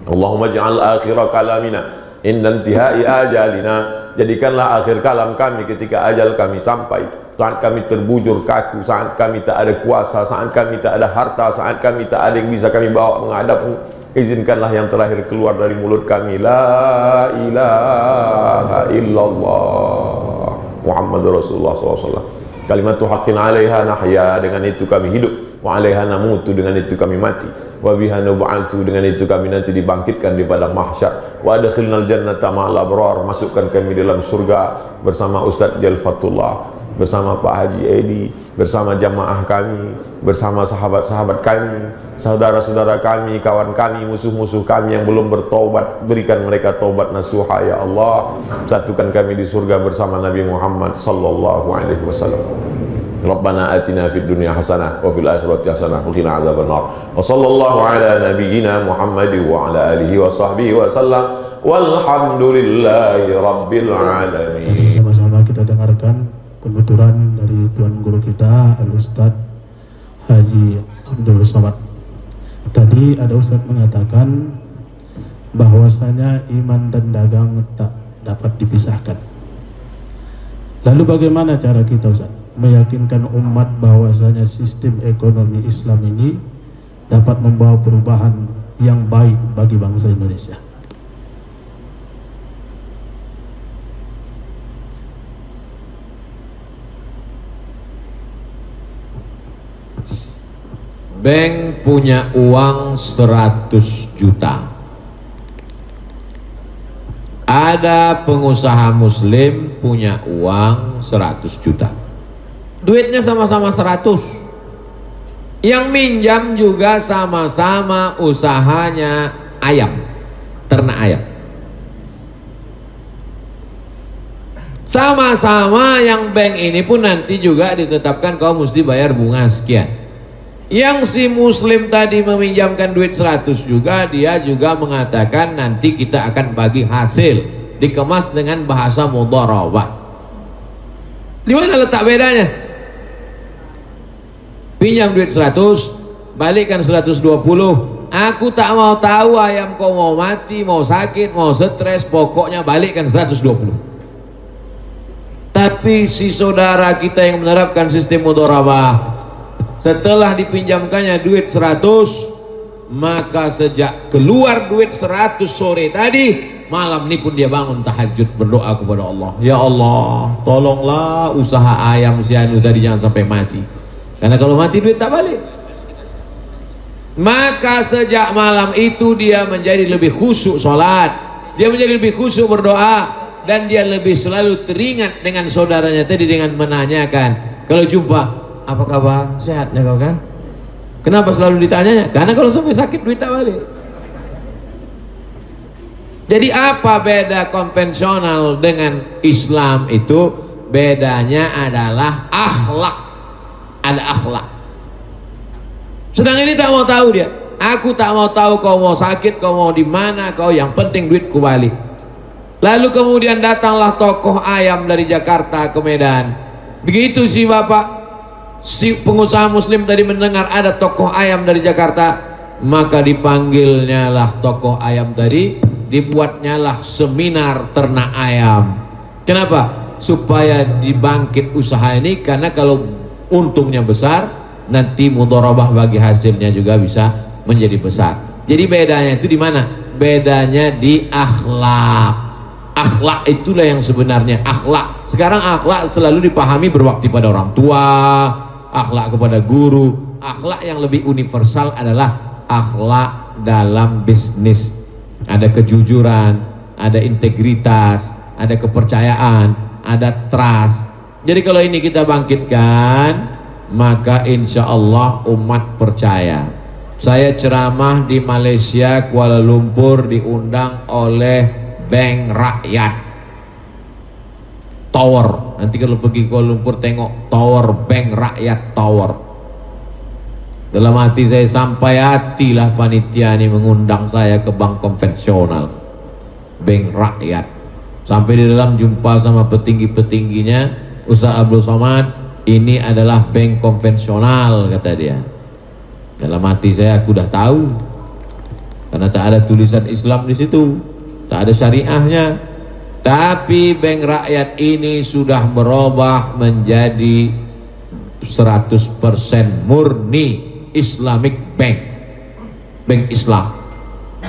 Allahumma ja'al akhira kalamina inda intihai ajalina. Jadikanlah akhir kalam kami ketika ajal kami sampai. Saat kami terbujur kaku, saat kami tak ada kuasa, saat kami tak ada harta, saat kami tak ada yang bisa kami bawa menghadapmu. Izinkanlah yang terakhir keluar dari mulut kami, la ilaha illallah Muhammadur Rasulullah SAW. Kalimatu haqqin 'alaiha nahya, dengan itu kami hidup, wa 'alaiha namutu, dengan itu kami mati, wa biha nub'atsu, dengan itu kami nanti dibangkitkan di padang mahsyar, wa adkhilnal jannata ma'al abrar, masukkan kami dalam surga bersama Ustaz Jalfatullah, bersama Pak Haji Edi, bersama jamaah kami, bersama sahabat-sahabat kami, saudara-saudara kami, kawan kami, musuh-musuh kami yang belum bertobat, berikan mereka taubat nasuha ya Allah. Satukan kami di surga bersama Nabi Muhammad sallallahu alaihi wasallam. Rabbana atina fid dunya hasanah wa fil akhirati hasanah wa qina adzabannar. Wa sallallahu ala nabiyyina Muhammad wa ala alihi wa sahbihi wa sallam. Walhamdulillahi rabbil alamin. Sama-sama kita dengarkan penuturan dari Tuan Guru kita Al-Ustaz Haji Abdul Somad. Tadi ada Ustaz mengatakan bahwasanya iman dan dagang tak dapat dipisahkan. Lalu bagaimana cara kita Ustaz meyakinkan umat bahwasanya sistem ekonomi Islam ini dapat membawa perubahan yang baik bagi bangsa Indonesia? Bank punya uang 100 juta. Ada pengusaha muslim punya uang 100 juta. Duitnya sama-sama 100. Yang minjam juga sama-sama usahanya ayam, ternak ayam. Sama-sama yang bank ini pun nanti juga ditetapkan kau mesti bayar bunga sekian. Yang si muslim tadi meminjamkan duit 100 juga, dia juga mengatakan nanti kita akan bagi hasil, dikemas dengan bahasa mudharabah. Di mana letak bedanya? Pinjam duit 100, balikkan 120. Aku tak mau tahu ayam kau mau mati, mau sakit, mau stres, pokoknya balikkan 120. Tapi si saudara kita yang menerapkan sistem mudharabah, setelah dipinjamkannya duit 100, maka sejak keluar duit 100 sore tadi, malam ini pun dia bangun tahajud berdoa kepada Allah, ya Allah tolonglah usaha ayam si Anu tadi jangan sampai mati, karena kalau mati duit tak balik. Maka sejak malam itu dia menjadi lebih khusyuk sholat, dia menjadi lebih khusyuk berdoa, dan dia lebih selalu teringat dengan saudaranya tadi dengan menanyakan kalau jumpa, apa kabar? Sehatnya kau kan? Kenapa selalu ditanyanya? Karena kalau sampai sakit duit tak balik. Jadi apa beda konvensional dengan Islam itu? Bedanya adalah akhlak. Ada akhlak. Sedang ini tak mau tahu dia. Aku tak mau tahu kau mau sakit, kau mau di mana, kau yang penting duitku balik. Lalu kemudian datanglah tokoh ayam dari Jakarta ke Medan. Begitu si bapak, si pengusaha muslim tadi mendengar ada tokoh ayam dari Jakarta, maka dipanggilnya lah tokoh ayam tadi, dibuatnya lah seminar ternak ayam. Kenapa? Supaya dibangkit usaha ini, karena kalau untungnya besar, nanti mudharabah bagi hasilnya juga bisa menjadi besar. Jadi bedanya itu di mana? Bedanya di akhlak. Akhlak itulah yang sebenarnya akhlak. Sekarang akhlak selalu dipahami berbakti pada orang tua, akhlak kepada guru. Akhlak yang lebih universal adalah akhlak dalam bisnis. Ada kejujuran, ada integritas, ada kepercayaan, ada trust. Jadi kalau ini kita bangkitkan, maka insya Allah umat percaya. Saya ceramah di Malaysia, Kuala Lumpur, diundang oleh Bank Rakyat Tower. Nanti kalau pergi Kuala Lumpur tengok Tower, Bank Rakyat Tower. Dalam hati saya sampai hatilah panitia ini mengundang saya ke bank konvensional, Bank Rakyat. Sampai di dalam jumpa sama petinggi-petingginya, Ustaz Abdul Somad, ini adalah bank konvensional, kata dia. Dalam hati saya aku dah tahu, karena tak ada tulisan Islam di situ, tak ada syariahnya. Tapi bank rakyat ini sudah berubah menjadi 100% murni Islamic Bank, bank Islam.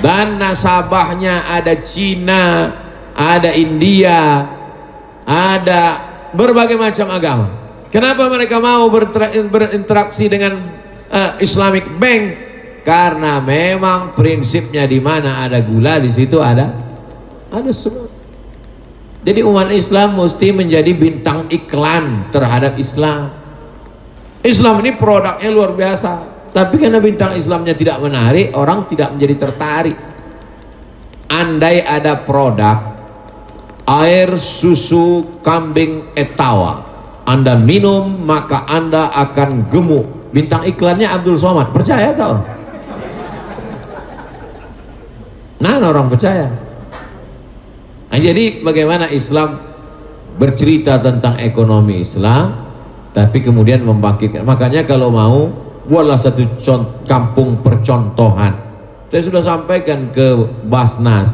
dan nasabahnya ada Cina, ada India, ada berbagai macam agama. Kenapa mereka mau berinteraksi dengan Islamic Bank? Karena memang prinsipnya di mana ada gula di situ ada semut. Jadi umat Islam mesti menjadi bintang iklan terhadap Islam. Islam ini produknya luar biasa, tapi karena bintang Islamnya tidak menarik, orang tidak menjadi tertarik. Andai ada produk air susu kambing Etawa, Anda minum maka Anda akan gemuk, bintang iklannya Abdul Somad, percaya tak orang? Nah, orang percaya. Nah, jadi bagaimana Islam bercerita tentang ekonomi Islam, tapi kemudian membangkitkan. Makanya kalau mau, buatlah satu kampung percontohan. Saya sudah sampaikan ke Basnas,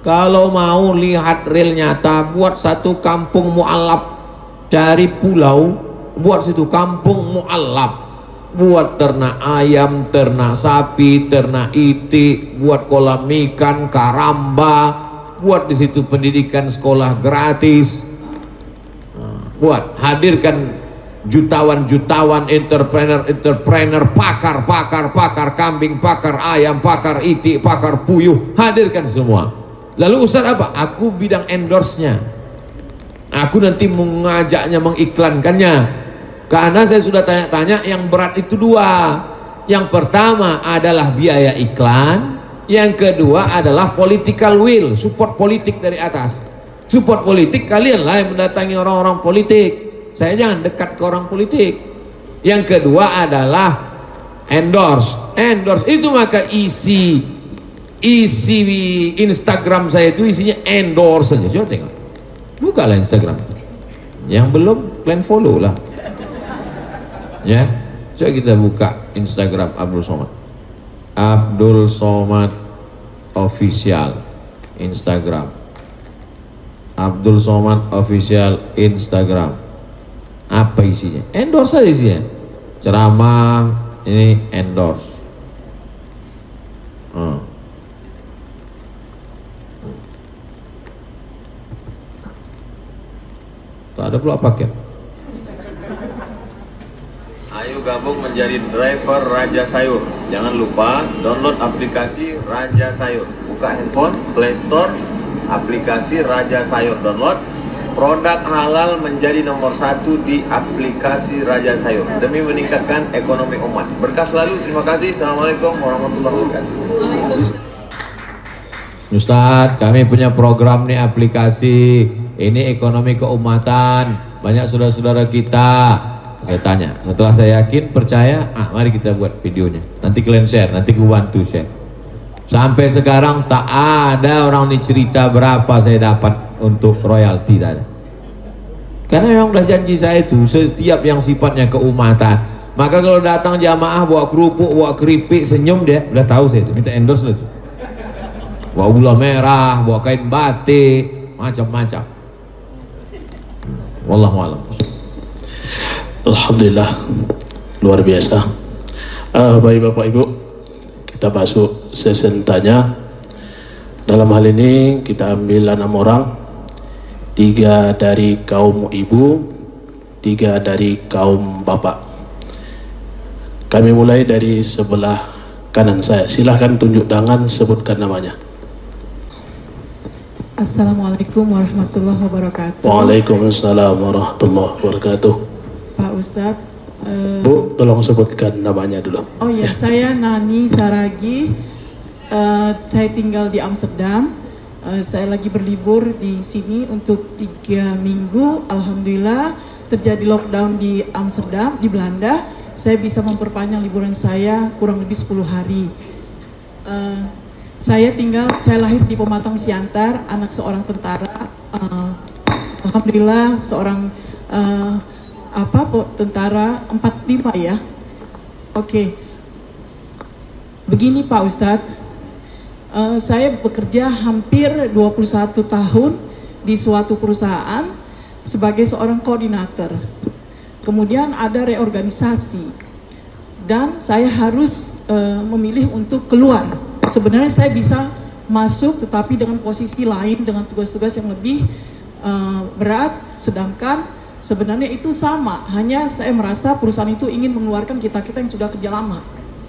kalau mau lihat real nyata, buat satu kampung mu'alaf. Cari pulau, buat situ kampung mu'alaf. Buat ternak ayam, ternak sapi, ternak itik, buat kolam ikan, karamba, buat di situ pendidikan sekolah gratis, buat hadirkan jutawan entrepreneur, pakar kambing, pakar ayam, pakar itik, pakar puyuh, hadirkan semua. Lalu Ustaz apa? Aku bidang endorse-nya, aku nanti mengajaknya, mengiklankannya. Karena saya sudah tanya-tanya, yang berat itu dua. Yang pertama adalah biaya iklan, yang kedua adalah political will, support politik dari atas. Support politik, kalianlah yang mendatangi orang-orang politik. Saya jangan dekat ke orang politik. Yang kedua adalah endorse. Endorse itu maka isi Instagram saya itu isinya endorse saja. Coba tengok, bukalah Instagram. Yang belum, kalian follow lah. Ya, coba kita buka Instagram Abdul Somad. Abdul Somad Official Instagram. Abdul Somad Official Instagram. Apa isinya? Endorse saja isinya. Ceramah, ini endorse. Tak ada pula paket. Ayo gabung menjadi driver Raja Sayur. Jangan lupa download aplikasi Raja Sayur. Buka handphone, Play Store, aplikasi Raja Sayur, download. Produk halal menjadi nomor 1 di aplikasi Raja Sayur demi meningkatkan ekonomi umat. Berkah selalu. Terima kasih. Assalamualaikum warahmatullahi wabarakatuh. Ustadz, kami punya program nih, aplikasi ini ekonomi keumatan. Banyak saudara-saudara kita. Saya tanya, setelah saya yakin, percaya, mari kita buat videonya. Nanti kalian share, nanti gue bantu share. Sampai sekarang tak ada orang ini cerita berapa saya dapat untuk royalti tadi. Karena memang udah janji saya itu, setiap yang sifatnya keumatan. Maka kalau datang jamaah bawa kerupuk, bawa keripik, senyum dia, udah tahu saya itu, minta endorse lah itu. Bawa gula merah, bawa kain batik, macam-macam. Wallahualam. Alhamdulillah, luar biasa. Baik Bapak Ibu, kita masuk sesi tanya. Dalam hal ini kita ambil 6 orang, 3 dari kaum ibu, 3 dari kaum bapak. Kami mulai dari sebelah kanan saya. Silahkan tunjuk tangan, sebutkan namanya. Assalamualaikum warahmatullahi wabarakatuh. Waalaikumsalam warahmatullahi wabarakatuh. Pak Ustadz, Bu, tolong sebutkan namanya dulu. oh ya, saya Nani Saragi. Saya tinggal di Amsterdam. Saya lagi berlibur di sini untuk 3 minggu. Alhamdulillah terjadi lockdown di Amsterdam, di Belanda. Saya bisa memperpanjang liburan saya kurang lebih 10 hari. Saya lahir di Pematang Siantar, anak seorang tentara. Alhamdulillah seorang tentara 45 ya. Oke. Begini Pak Ustadz, saya bekerja hampir 21 tahun di suatu perusahaan sebagai seorang koordinator. Kemudian ada reorganisasi dan saya harus memilih untuk keluar sebenarnya saya bisa masuk tetapi dengan posisi lain, dengan tugas-tugas yang lebih berat, sedangkan sebenarnya itu sama, hanya saya merasa perusahaan itu ingin mengeluarkan kita-kita yang sudah kerja lama.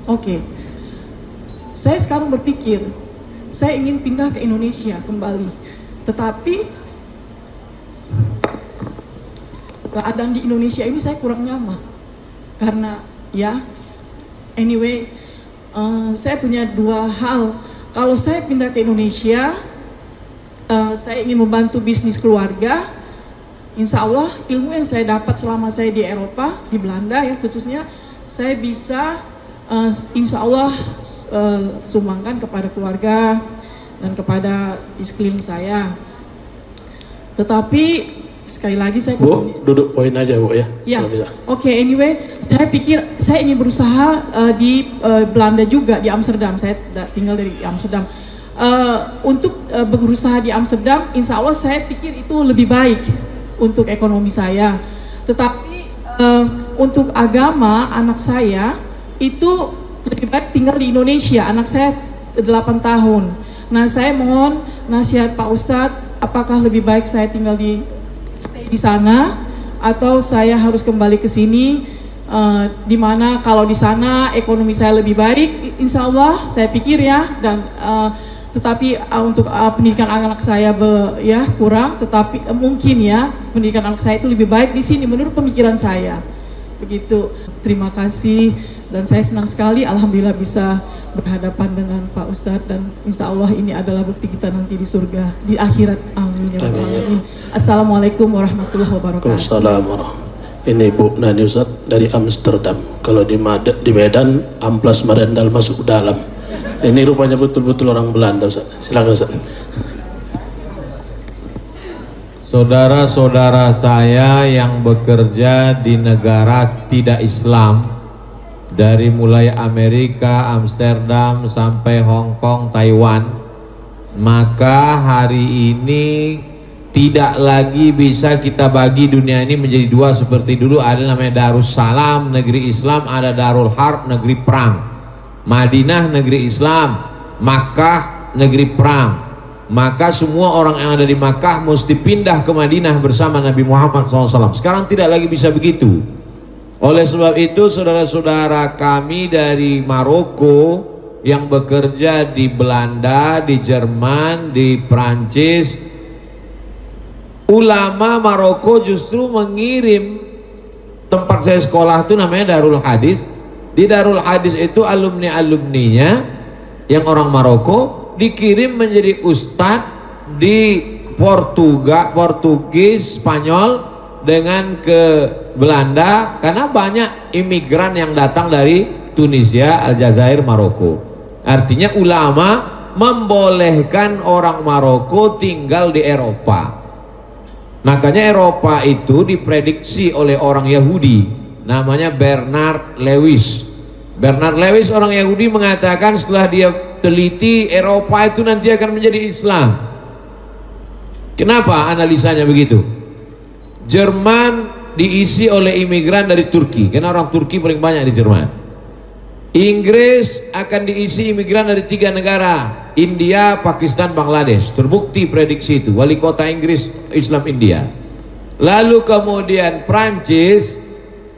Oke. Saya sekarang berpikir, saya ingin pindah ke Indonesia kembali, tetapi keadaan di Indonesia ini saya kurang nyaman, karena ya, anyway, saya punya dua hal. Kalau saya pindah ke Indonesia, saya ingin membantu bisnis keluarga. Insya Allah ilmu yang saya dapat selama saya di Eropa, di Belanda ya khususnya, saya bisa insya Allah sumbangkan kepada keluarga dan kepada di sekeliling saya. Tetapi sekali lagi saya Bu, duduk poin aja Bu ya. Ya, oke, anyway, saya pikir saya ingin berusaha di Belanda juga, di Amsterdam. Saya tinggal dari Amsterdam. Untuk berusaha di Amsterdam, insya Allah saya pikir itu lebih baik untuk ekonomi saya. Tetapi untuk agama anak saya itu lebih baik tinggal di Indonesia. Anak saya 8 tahun. Nah, saya mohon nasihat Pak Ustadz, apakah lebih baik saya tinggal di sana atau saya harus kembali ke sini, di mana kalau di sana ekonomi saya lebih baik, insya Allah saya pikir ya, dan tetapi untuk pendidikan anak saya ya kurang, tetapi mungkin ya pendidikan anak saya itu lebih baik di sini menurut pemikiran saya. Begitu. Terima kasih, dan saya senang sekali alhamdulillah bisa berhadapan dengan Pak Ustadz, dan insya Allah ini adalah bukti kita nanti di surga, di akhirat. Amin ya rabbal alamin. Assalamualaikum warahmatullahi wabarakatuh. Waalaikumsalam. Ini Bu Nani Ustadz dari Amsterdam. Kalau di Medan amplas merendal masuk dalam. Ini rupanya betul-betul orang Belanda Ustadz. Silakan Ustadz. Saudara-saudara saya yang bekerja di negara tidak Islam, dari mulai Amerika, Amsterdam sampai Hong Kong, Taiwan, maka hari ini tidak lagi bisa kita bagi dunia ini menjadi dua seperti dulu. Ada namanya Darussalam, negeri Islam, ada Darul Harb, negeri perang. Madinah, negeri Islam, Makkah, negeri perang. Maka semua orang yang ada di Makkah mesti pindah ke Madinah bersama Nabi Muhammad SAW. Sekarang tidak lagi bisa begitu. Oleh sebab itu saudara-saudara kami dari Maroko yang bekerja di Belanda, di Jerman, di Prancis, ulama Maroko justru mengirim, tempat saya sekolah itu namanya Darul Hadis. Di Darul Hadis itu alumni-alumninya yang orang Maroko dikirim menjadi ustadz di Portugis, Spanyol, dengan ke Belanda, karena banyak imigran yang datang dari Tunisia, Aljazair, Maroko. Artinya ulama membolehkan orang Maroko tinggal di Eropa. Makanya Eropa itu diprediksi oleh orang Yahudi, namanya Bernard Lewis. Bernard Lewis orang Yahudi mengatakan setelah dia teliti, Eropa itu nanti akan menjadi Islam. Kenapa analisanya begitu? Jerman diisi oleh imigran dari Turki, karena orang Turki paling banyak di Jerman. Inggris akan diisi imigran dari 3 negara, India, Pakistan, Bangladesh. Terbukti prediksi itu, wali kota Inggris Islam India. Lalu kemudian Prancis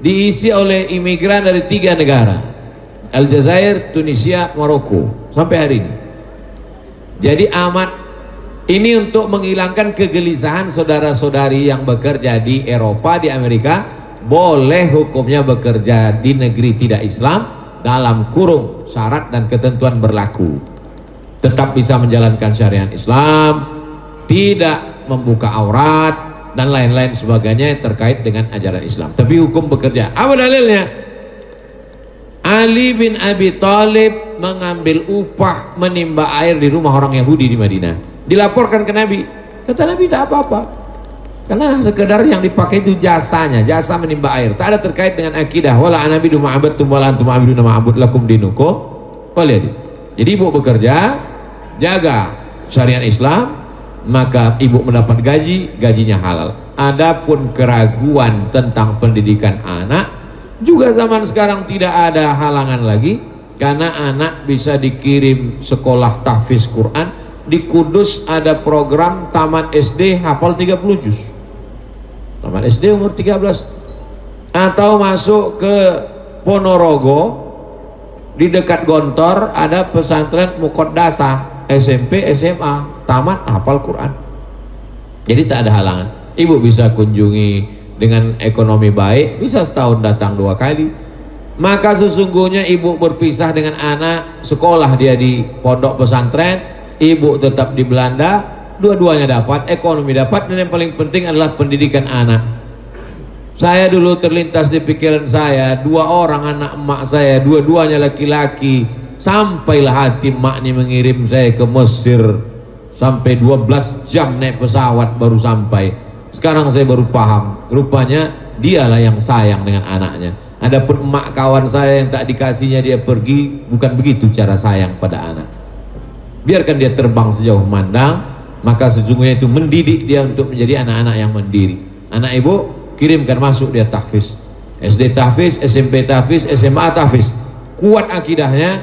diisi oleh imigran dari 3 negara, Aljazair, Tunisia, Maroko, sampai hari ini. Jadi ini untuk menghilangkan kegelisahan saudara-saudari yang bekerja di Eropa, di Amerika, boleh hukumnya bekerja di negeri tidak Islam dalam kurung syarat dan ketentuan berlaku. Tetap bisa menjalankan syariat Islam, tidak membuka aurat dan lain-lain sebagainya terkait dengan ajaran Islam. Tapi hukum bekerja. Apa dalilnya? Ali bin Abi Thalib mengambil upah menimba air di rumah orang Yahudi di Madinah. Dilaporkan ke Nabi. Kata Nabi tak apa-apa, karena sekedar yang dipakai itu jasanya, jasa menimba air, tak ada terkait dengan akidah. Wala anabidu ma'abadtum wala antum ma'abiduna ma'abud lakum dinukum waliyadin. Jadi ibu bekerja, jaga syariat Islam, maka ibu mendapat gaji, gajinya halal. Adapun keraguan tentang pendidikan anak, juga zaman sekarang tidak ada halangan lagi. karena anak bisa dikirim sekolah tahfiz Quran. Di Kudus ada program tamat SD hafal 30 juz, tamat SD umur 13, atau masuk ke Ponorogo di dekat Gontor ada pesantren Muqaddasah SMP SMA tamat hafal Quran. Jadi tak ada halangan, ibu bisa kunjungi dengan ekonomi baik, bisa setahun datang 2 kali. Maka sesungguhnya ibu berpisah dengan anak, sekolah dia di pondok pesantren, ibu tetap di Belanda, dua-duanya dapat, ekonomi dapat, dan yang paling penting adalah pendidikan anak. Saya dulu terlintas di pikiran saya, 2 orang anak emak saya, dua-duanya laki-laki, sampailah hati emak ini mengirim saya ke Mesir, sampai 12 jam naik pesawat baru sampai. Sekarang saya baru paham, rupanya dialah yang sayang dengan anaknya. Adapun emak kawan saya yang tak dikasihnya dia pergi, bukan begitu cara sayang pada anak. Biarkan dia terbang sejauh memandang, maka sesungguhnya itu mendidik dia untuk menjadi anak-anak yang mandiri. Anak ibu kirimkan masuk dia tahfiz, SD tahfiz, SMP tahfiz, SMA tahfiz, kuat akidahnya,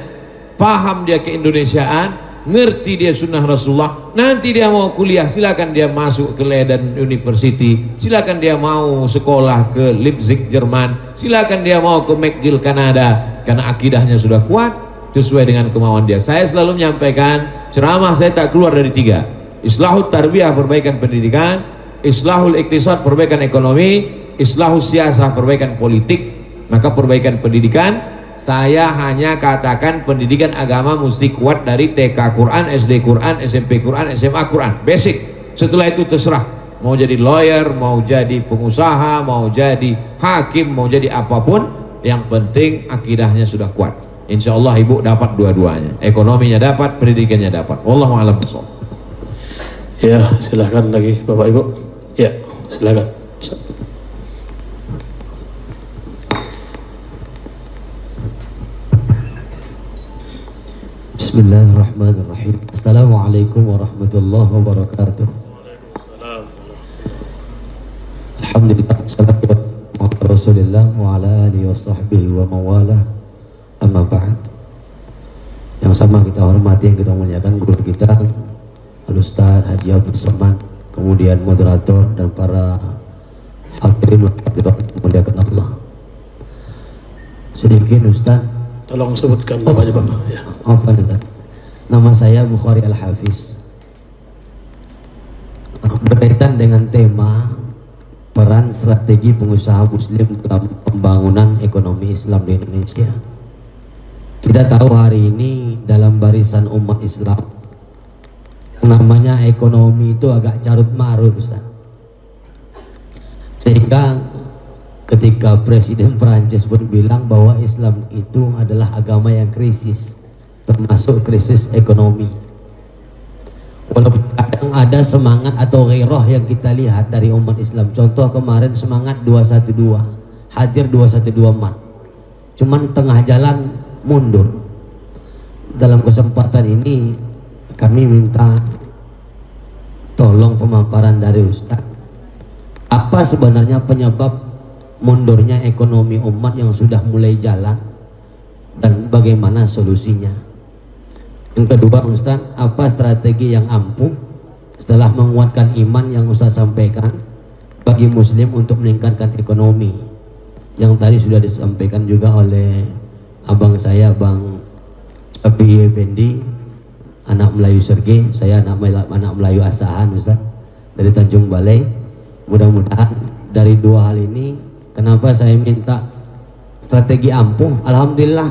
paham dia keindonesiaan, ngerti dia sunnah Rasulullah. Nanti dia mau kuliah, silakan dia masuk ke Leiden University, silakan dia mau sekolah ke Leipzig Jerman, silakan dia mau ke McGill Kanada, karena akidahnya sudah kuat sesuai dengan kemauan dia. Saya selalu menyampaikan, ceramah saya tak keluar dari 3: islahul tarbiyah, perbaikan pendidikan; islahul iktisad, perbaikan ekonomi; islahul siasah, perbaikan politik. Maka perbaikan pendidikan, saya hanya katakan pendidikan agama mesti kuat dari TK Quran, SD Quran, SMP Quran, SMA Quran, basic. Setelah itu terserah mau jadi lawyer, mau jadi pengusaha, mau jadi hakim, mau jadi apapun, yang penting akidahnya sudah kuat. Insya Allah ibu dapat dua-duanya, ekonominya dapat, pendidikannya dapat. Wallahu a'lam bishawab. Ya, silakan lagi Bapak Ibu. Ya, silakan. Bismillahirrahmanirrahim. Assalamualaikum warahmatullahi wabarakatuh. Alhamdulillah, salatu wassalamu ala Rasulillah wa ala alihi wa sahbihi wa mawala. Amma ba'd. Yang sama kita hormati, yang kita muliakan guru kita Al-Ustaz Haji Abdul Somad, kemudian moderator dan para hadirin yang muliakan Allah. Sedikit Ustaz, Tolong sebutkan namanya Bapak. Ya. Nama saya Bukhari Al-Hafiz. Berkaitan dengan tema peran strategi pengusaha muslim dalam pembangunan ekonomi Islam di Indonesia. Kita tahu hari ini dalam barisan umat Islam yang namanya ekonomi itu agak carut marut, Ustaz. Sehingga ketika Presiden Perancis pun bilang bahwa Islam itu adalah agama yang krisis, termasuk krisis ekonomi. Walaupun kadang ada semangat atau ghairah yang kita lihat dari umat Islam. Contoh kemarin semangat 212, hadir 212 Maret. Cuman tengah jalan mundur. Dalam kesempatan ini kami minta tolong pemaparan dari Ustaz. Apa sebenarnya penyebab mundurnya ekonomi umat yang sudah mulai jalan dan bagaimana solusinya? Yang kedua Ustaz, apa strategi yang ampuh setelah menguatkan iman yang Ustaz sampaikan bagi muslim untuk meningkatkan ekonomi, yang tadi sudah disampaikan juga oleh abang saya, Bang Abi Effendi, anak Melayu Sergei, saya anak Melayu Asahan Ustaz, dari Tanjung Balai. Mudah-mudahan dari dua hal ini, kenapa saya minta strategi ampuh? Alhamdulillah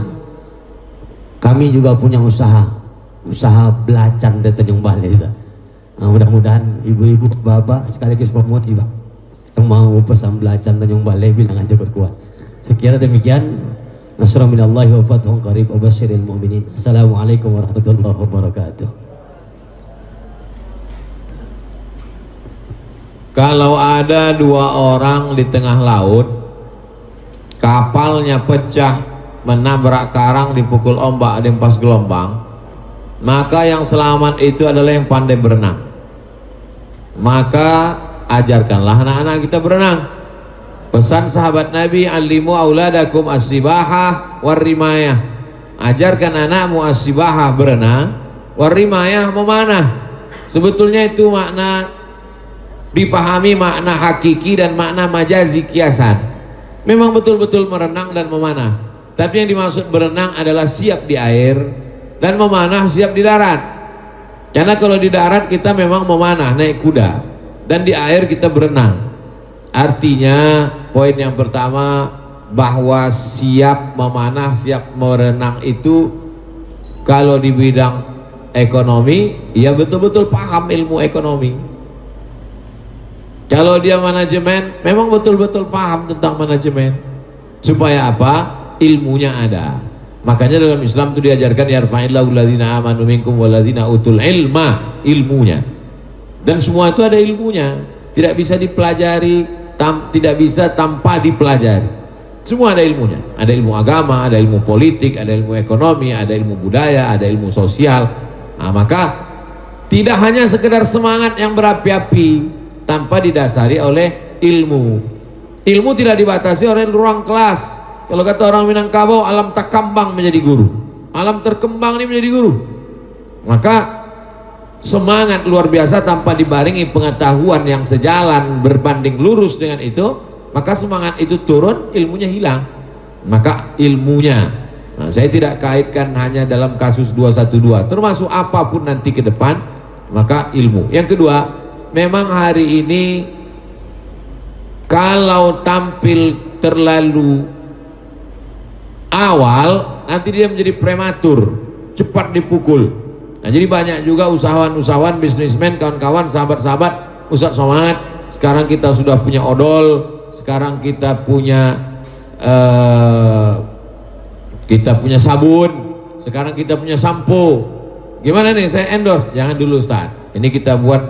kami juga punya usaha belacan di Tanjung Balai. Nah, mudah-mudahan ibu-ibu, bapak sekaligus pemuji Bang yang mau pesan belacan Tanjung Balai bilang aja kuat. Sekira demikian. Nasrul minallahi wa fathun qarib wa basyiril mu'minin. Assalamualaikum warahmatullahi wabarakatuh. Kalau ada 2 orang di tengah laut, kapalnya pecah, menabrak karang, dipukul ombak, dimpas gelombang, maka yang selamat itu adalah yang pandai berenang. Maka ajarkanlah anak-anak kita berenang. Pesan sahabat Nabi, alimu auladakum as-sibahah war rimayah. ajarkan anakmu as-sibahah berenang, warimayah memanah. Sebetulnya itu makna dipahami, makna hakiki dan makna majazi kiasan. Memang betul-betul merenang dan memanah, tapi yang dimaksud berenang adalah siap di air dan memanah siap di darat. Karena kalau di darat kita memang memanah naik kuda, dan di air kita berenang. Artinya poin yang pertama bahwa siap memanah siap merenang itu kalau di bidang ekonomi ya betul-betul paham ilmu ekonomi. Kalau dia manajemen memang betul-betul paham tentang manajemen. Supaya apa? Ilmunya ada. Makanya dalam Islam itu diajarkan yarfa'illahu alladzina amanu minkum walladzina utul ilma, ilmunya. Dan semua itu ada ilmunya, tidak bisa dipelajari, tidak bisa tanpa dipelajari. Semua ada ilmunya, ada ilmu agama, ada ilmu politik, ada ilmu ekonomi, ada ilmu budaya, ada ilmu sosial. Nah, maka tidak hanya sekedar semangat yang berapi-api tanpa didasari oleh ilmu. Ilmu tidak dibatasi oleh ruang kelas. Kalau kata orang Minangkabau, alam takambang menjadi guru, alam terkembang ini menjadi guru. Maka semangat luar biasa tanpa dibarengi pengetahuan yang sejalan berbanding lurus dengan itu, maka semangat itu turun, ilmunya hilang. Maka ilmunya, nah, saya tidak kaitkan hanya dalam kasus 212, termasuk apapun nanti ke depan, maka ilmu. Yang kedua, memang hari ini kalau tampil terlalu awal, nanti dia menjadi prematur, cepat dipukul. Nah, jadi banyak juga usahawan-usahawan, bisnismen, kawan-kawan, sahabat-sahabat, Ustadz Somad, sekarang kita sudah punya odol, sekarang kita punya sabun, sekarang kita punya sampo. Gimana nih, saya endorse? Jangan dulu Ustaz, ini kita buat,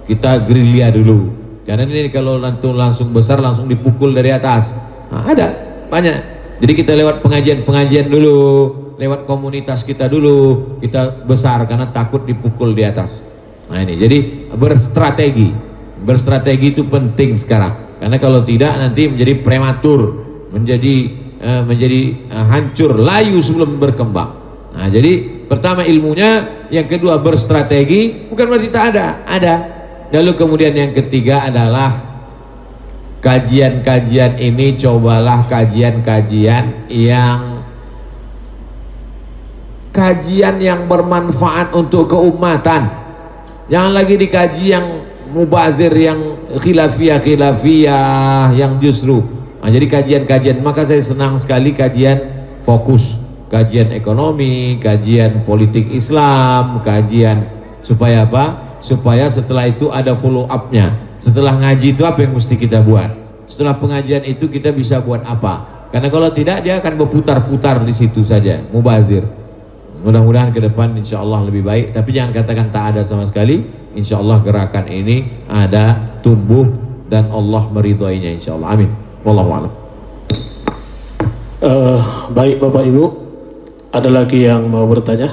kita gerilya dulu, karena ini kalau langsung besar langsung dipukul dari atas. Nah, ada banyak. Jadi kita lewat pengajian-pengajian dulu, lewat komunitas kita dulu, kita besar karena takut dipukul di atas. Nah ini, jadi berstrategi itu penting sekarang, karena kalau tidak nanti menjadi prematur, menjadi hancur, layu sebelum berkembang. Nah jadi pertama ilmunya, yang kedua berstrategi, bukan berarti tak ada. Lalu kemudian yang ketiga adalah kajian-kajian ini, cobalah kajian-kajian yang bermanfaat untuk keumatan. Jangan lagi dikaji yang mubazir, yang khilafiyah, yang justru. Nah, jadi kajian-kajian, maka saya senang sekali kajian fokus, kajian ekonomi, kajian politik Islam, kajian supaya apa? Supaya setelah itu ada follow up-nya. Setelah ngaji itu apa yang mesti kita buat? Setelah pengajian itu kita bisa buat apa? Karena kalau tidak dia akan berputar-putar di situ saja, mubazir. Mudah-mudahan ke depan insya Allah lebih baik. Tapi jangan katakan tak ada sama sekali. Insya Allah gerakan ini ada, tumbuh, dan Allah meridhoinya insya Allah. Amin. Wallahu a'lam. Baik Bapak Ibu, ada lagi yang mau bertanya?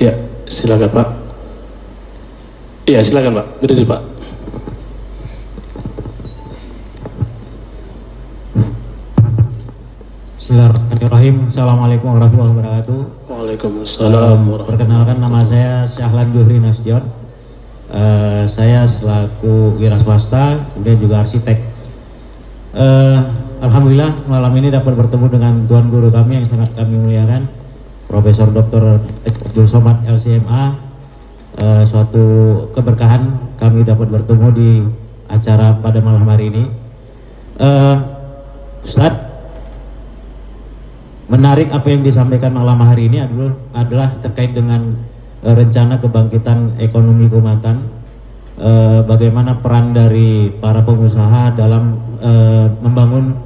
Ya, silakan Pak. Iya, silakan Pak. Berdiri Pak. Bismillahirrahmanirrahim. Assalamualaikum warahmatullahi wabarakatuh. Waalaikumsalam warahmatullahi. Perkenalkan, nama saya Syahlan Duhri Nasution. Saya selaku wira swasta, kemudian juga arsitek. Alhamdulillah malam ini dapat bertemu dengan tuan guru kami yang sangat kami muliakan, Profesor Dr. Abdul Somad LCMA. Suatu keberkahan kami dapat bertemu di acara pada malam hari ini. Ustadz, menarik apa yang disampaikan malam hari ini adalah terkait dengan rencana kebangkitan ekonomi keumatan, bagaimana peran dari para pengusaha dalam membangun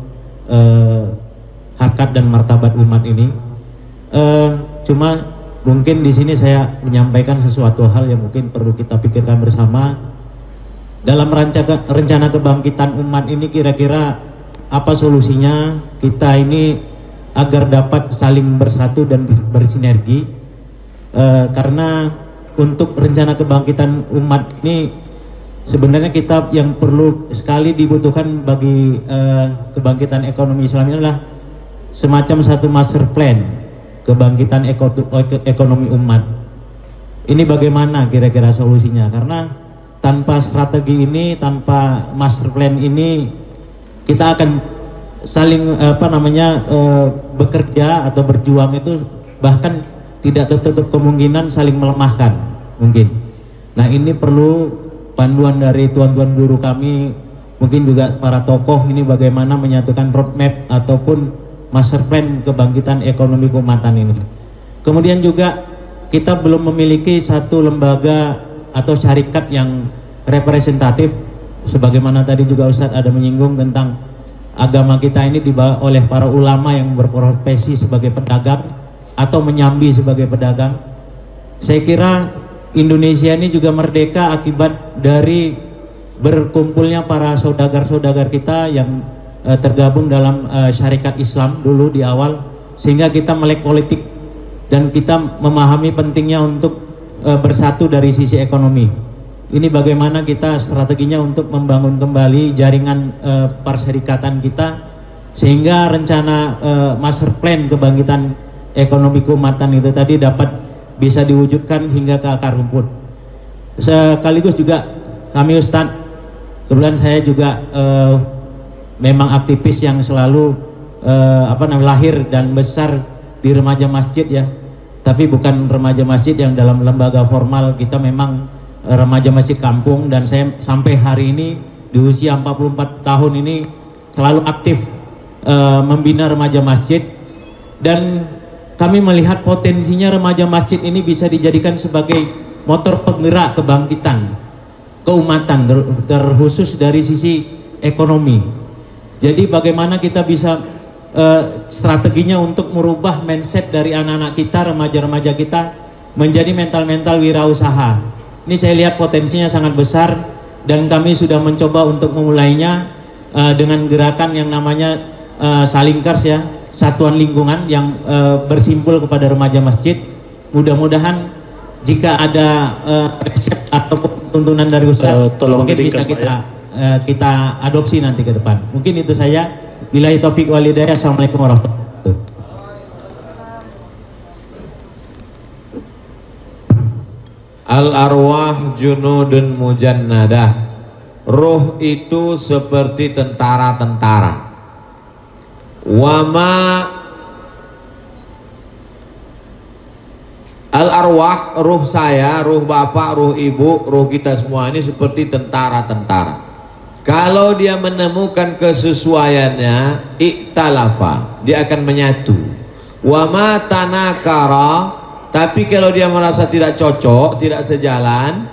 harkat dan martabat umat ini. Cuma mungkin di sini saya menyampaikan sesuatu hal yang mungkin perlu kita pikirkan bersama dalam rencana kebangkitan umat ini. Kira-kira apa solusinya kita ini agar dapat saling bersatu dan bersinergi, karena untuk rencana kebangkitan umat ini sebenarnya kita yang perlu sekali dibutuhkan bagi kebangkitan ekonomi Islam ini adalah semacam satu master plan. kebangkitan ekonomi umat. Ini bagaimana kira-kira solusinya? Karena tanpa strategi ini, tanpa master plan ini, kita akan saling bekerja atau berjuang itu bahkan tidak tertutup kemungkinan saling melemahkan mungkin. Nah, ini perlu panduan dari tuan-tuan guru kami, mungkin juga para tokoh ini bagaimana menyatukan roadmap ataupun master plan kebangkitan ekonomi keumatan ini. Kemudian juga kita belum memiliki satu lembaga atau syarikat yang representatif, sebagaimana tadi juga Ustadz ada menyinggung tentang agama kita ini dibawa oleh para ulama yang berprofesi sebagai pedagang atau menyambi sebagai pedagang. Saya kira Indonesia ini juga merdeka akibat dari berkumpulnya para saudagar-saudagar kita yang tergabung dalam syarikat Islam dulu di awal, sehingga kita melek politik dan kita memahami pentingnya untuk bersatu dari sisi ekonomi. Ini bagaimana kita strateginya untuk membangun kembali jaringan perserikatan kita, sehingga rencana master plan kebangkitan ekonomi keumatan itu tadi dapat bisa diwujudkan hingga ke akar rumput. Sekaligus juga kami Ustadz, kebetulan saya juga memang aktivis yang selalu lahir dan besar di remaja masjid ya, tapi bukan remaja masjid yang dalam lembaga formal. Kita memang remaja masjid kampung, dan saya sampai hari ini di usia 44 tahun ini selalu aktif membina remaja masjid, dan kami melihat potensinya remaja masjid ini bisa dijadikan sebagai motor penggerak kebangkitan keumatan, terkhusus dari sisi ekonomi. Jadi bagaimana kita bisa strateginya untuk merubah mindset dari anak-anak kita, remaja-remaja kita menjadi mental-mental wirausaha. Ini saya lihat potensinya sangat besar, dan kami sudah mencoba untuk memulainya dengan gerakan yang namanya Salingkars ya, satuan lingkungan yang bersimpul kepada remaja masjid. Mudah-mudahan jika ada resep atau tuntunan dari Ustaz, mungkin bisa kita adopsi nanti ke depan. Mungkin itu saya. Billahi taufiq wal hidayah. Assalamualaikum warahmatullahi wabarakatuh. Al arwah junudun mujannadah. Ruh itu seperti tentara-tentara. Wama al arwah, ruh saya, ruh bapak, ruh ibu, ruh kita semua ini seperti tentara-tentara. Kalau dia menemukan kesesuaiannya, iktalafa, dia akan menyatu. Wama tanakara, tapi kalau dia merasa tidak cocok, tidak sejalan,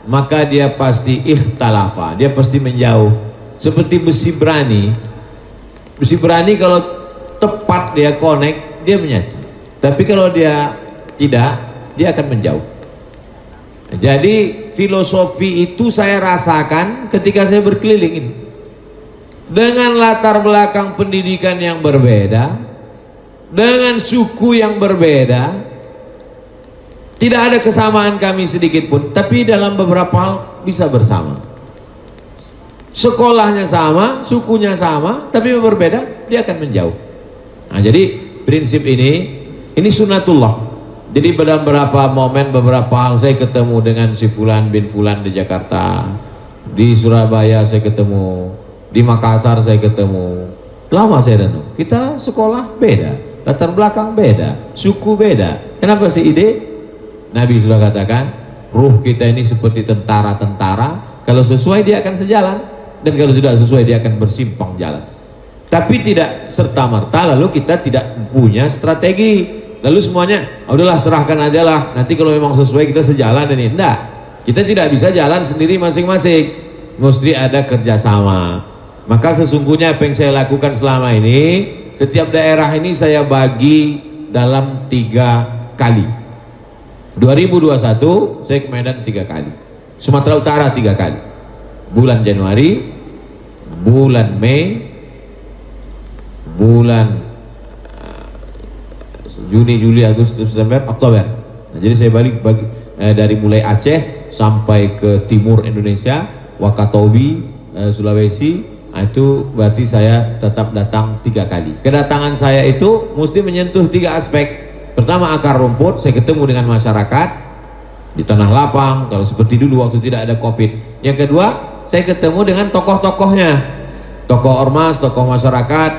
maka dia pasti ikhtalafa, dia pasti menjauh. Seperti besi berani. Besi berani kalau tepat dia connect, dia menyatu. Tapi kalau dia tidak, dia akan menjauh. Jadi filosofi itu saya rasakan ketika saya berkeliling ini. Dengan latar belakang pendidikan yang berbeda, dengan suku yang berbeda, tidak ada kesamaan kami sedikit pun, tapi dalam beberapa hal bisa bersama. Sekolahnya sama, sukunya sama, tapi berbeda, dia akan menjauh. Nah, jadi prinsip ini sunnatullah. Jadi pada beberapa momen, beberapa hal saya ketemu dengan si Fulan bin Fulan di Jakarta, di Surabaya saya ketemu, di Makassar saya ketemu. Lama saya renung, kita sekolah beda, latar belakang beda, suku beda. Kenapa sih ide? Nabi sudah katakan, ruh kita ini seperti tentara-tentara, kalau sesuai dia akan sejalan, dan kalau tidak sesuai dia akan bersimpang jalan. Tapi tidak serta-merta lalu kita tidak punya strategi. Lalu semuanya, udahlah serahkan aja lah, nanti kalau memang sesuai kita sejalan ini. Enggak, kita tidak bisa jalan sendiri masing-masing, mesti ada kerjasama. Maka sesungguhnya apa yang saya lakukan selama ini, setiap daerah ini saya bagi dalam 3 kali. 2021 saya ke Medan 3 kali, Sumatera Utara 3 kali, bulan Januari, bulan Mei, bulan Juni, Juli, Agustus, September, Oktober. Nah, jadi saya balik dari mulai Aceh sampai ke timur Indonesia, Wakatobi, Sulawesi. Nah, itu berarti saya tetap datang 3 kali. Kedatangan saya itu mesti menyentuh 3 aspek. Pertama akar rumput, saya ketemu dengan masyarakat di tanah lapang kalau seperti dulu waktu tidak ada COVID. Yang kedua, saya ketemu dengan tokoh-tokohnya, tokoh ormas, tokoh masyarakat,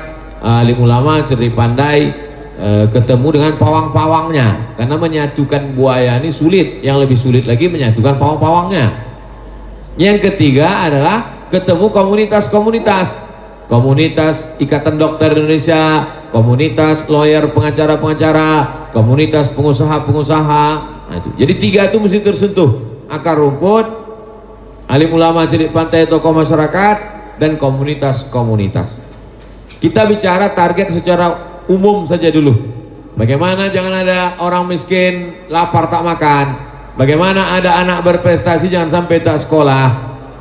alim ulama, cerdik pandai, ketemu dengan pawang-pawangnya, karena menyatukan buaya ini sulit, yang lebih sulit lagi menyatukan pawang-pawangnya. Yang ketiga adalah ketemu komunitas-komunitas, komunitas Ikatan Dokter Indonesia, komunitas lawyer, pengacara-pengacara, komunitas pengusaha-pengusaha. Nah, itu. Jadi tiga itu mesti tersentuh: akar rumput, alim ulama, cerdik pandai, tokoh masyarakat, dan komunitas-komunitas. Kita bicara target secara umum saja dulu. Bagaimana jangan ada orang miskin lapar tak makan, bagaimana ada anak berprestasi jangan sampai tak sekolah.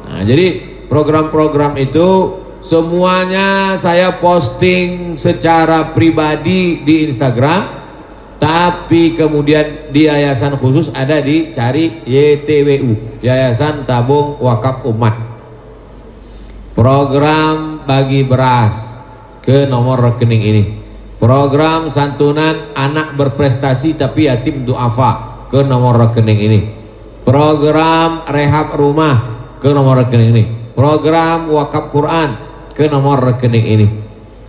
Nah, jadi program-program itu semuanya saya posting secara pribadi di Instagram, tapi kemudian di yayasan khusus ada, dicari YTWU, Yayasan Tabung Wakaf Umat. Program bagi beras ke nomor rekening ini, program santunan anak berprestasi tapi yatim duafa ke nomor rekening ini, program rehab rumah ke nomor rekening ini, program wakaf Quran ke nomor rekening ini.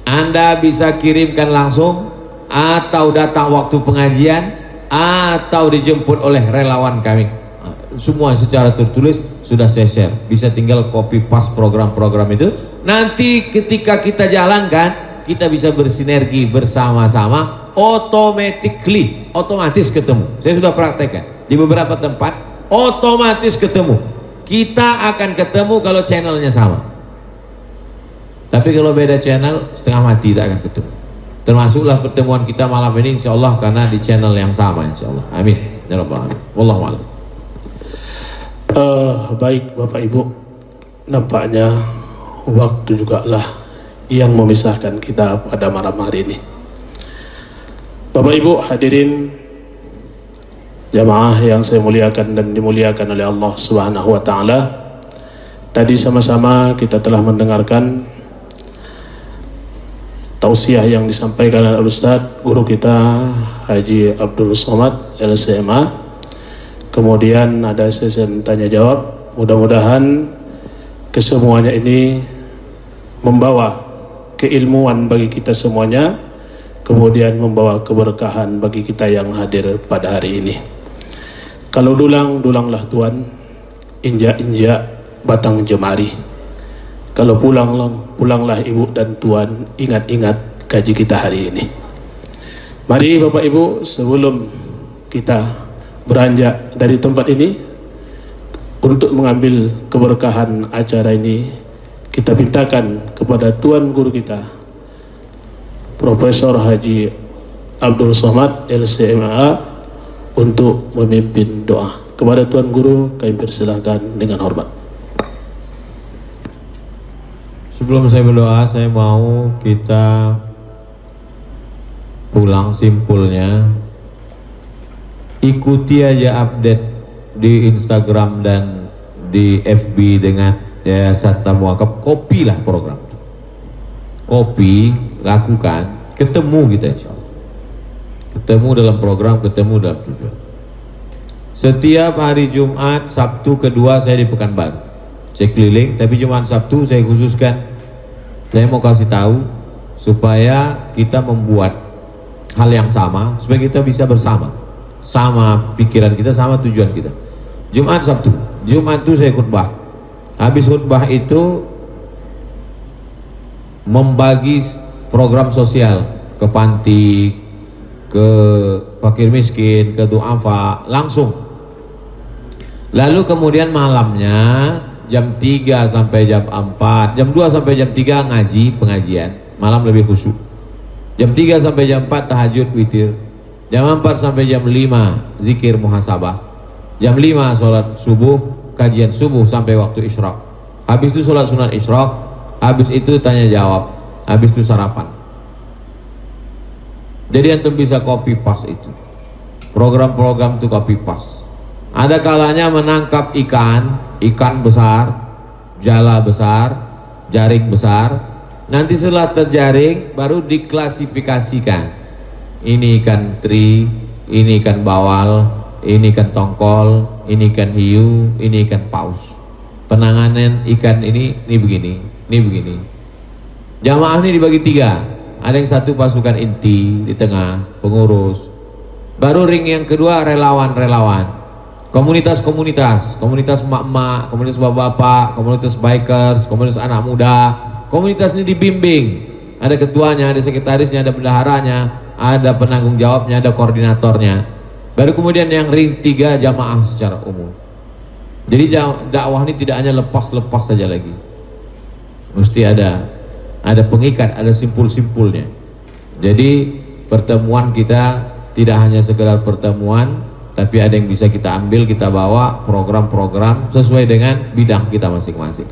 Anda bisa kirimkan langsung atau datang waktu pengajian atau dijemput oleh relawan kami. Semua secara tertulis sudah saya share, bisa tinggal copy paste program-program itu. Nanti ketika kita jalankan, kita bisa bersinergi bersama-sama, otomatis ketemu. Saya sudah praktekkan di beberapa tempat, otomatis ketemu. Kita akan ketemu kalau channelnya sama. Tapi kalau beda channel, setengah mati tak akan ketemu. Termasuklah pertemuan kita malam ini insya Allah karena di channel yang sama insya Allah. Amin ya rabbal alamin. Wallahu a'lam. Baik Bapak Ibu, nampaknya waktu juga lah yang memisahkan kita pada malam hari ini. Bapak Ibu hadirin jamaah yang saya muliakan dan dimuliakan oleh Allah Subhanahu wa taala. Tadi sama-sama kita telah mendengarkan tausiah yang disampaikan oleh Ustadz guru kita Haji Abdul Somad LCMA. Kemudian ada sesi tanya jawab. Mudah-mudahan kesemuanya ini membawa keilmuan bagi kita semuanya, kemudian membawa keberkahan bagi kita yang hadir pada hari ini. Kalau dulang, dulanglah Tuhan, injak-injak batang jemari. Kalau pulanglah Ibu dan Tuhan, ingat-ingat gaji kita hari ini. Mari Bapak Ibu, sebelum kita beranjak dari tempat ini untuk mengambil keberkahan acara ini, kita mintakan kepada Tuan Guru kita Profesor Haji Abdul Somad LCMA untuk memimpin doa. Kepada Tuan Guru kami persilakan dengan hormat. Sebelum saya berdoa, saya mau kita pulang simpulnya. Ikuti aja update di Instagram dan di FB dengan Yayasan Tabung Wakaf. Kopilah program, kopi, lakukan, ketemu kita insya Allah. Ketemu dalam program, ketemu dalam tujuan. Setiap hari Jumat, Sabtu kedua saya di Pekanbaru, saya keliling, tapi Jumat Sabtu saya khususkan, saya mau kasih tahu supaya kita membuat hal yang sama, supaya kita bisa bersama, sama pikiran kita, sama tujuan kita. Jumat Sabtu, Jumat itu saya khutbah. Habis khutbah itu membagi program sosial ke panti, ke fakir miskin, ke duafa langsung. Lalu kemudian malamnya jam 3 sampai jam 4, jam 2 sampai jam 3 ngaji, pengajian, malam lebih khusyuk. Jam 3 sampai jam 4 tahajud witir. Jam 4 sampai jam 5 zikir muhasabah. Jam 5 sholat subuh, kajian subuh sampai waktu isyraq. Habis itu sholat sunat isyraq, habis itu tanya jawab, habis itu sarapan. Jadi antum bisa copy paste itu. Program-program itu copy paste. Ada kalanya menangkap ikan besar, jala besar, jaring besar. Nanti setelah terjaring baru diklasifikasikan. ini ikan teri, ini ikan bawal, ini ikan tongkol, ini ikan hiu, ini ikan paus. Penanganan ikan ini begini, ini begini. Jamaah ini dibagi 3. Ada yang satu pasukan inti di tengah, pengurus. Baru ring yang kedua relawan-relawan. Komunitas-komunitas, komunitas emak-emak, komunitas bapak-bapak, komunitas bikers, komunitas anak muda. Komunitas ini dibimbing. Ada ketuanya, ada sekretarisnya, ada bendaharanya, ada penanggung jawabnya, ada koordinatornya. Baru kemudian yang ring 3 jamaah secara umum. Jadi dakwah ini tidak hanya lepas-lepas saja lagi. Mesti ada pengikat, ada simpul-simpulnya. Jadi pertemuan kita tidak hanya sekedar pertemuan, tapi ada yang bisa kita ambil, kita bawa program-program sesuai dengan bidang kita masing-masing.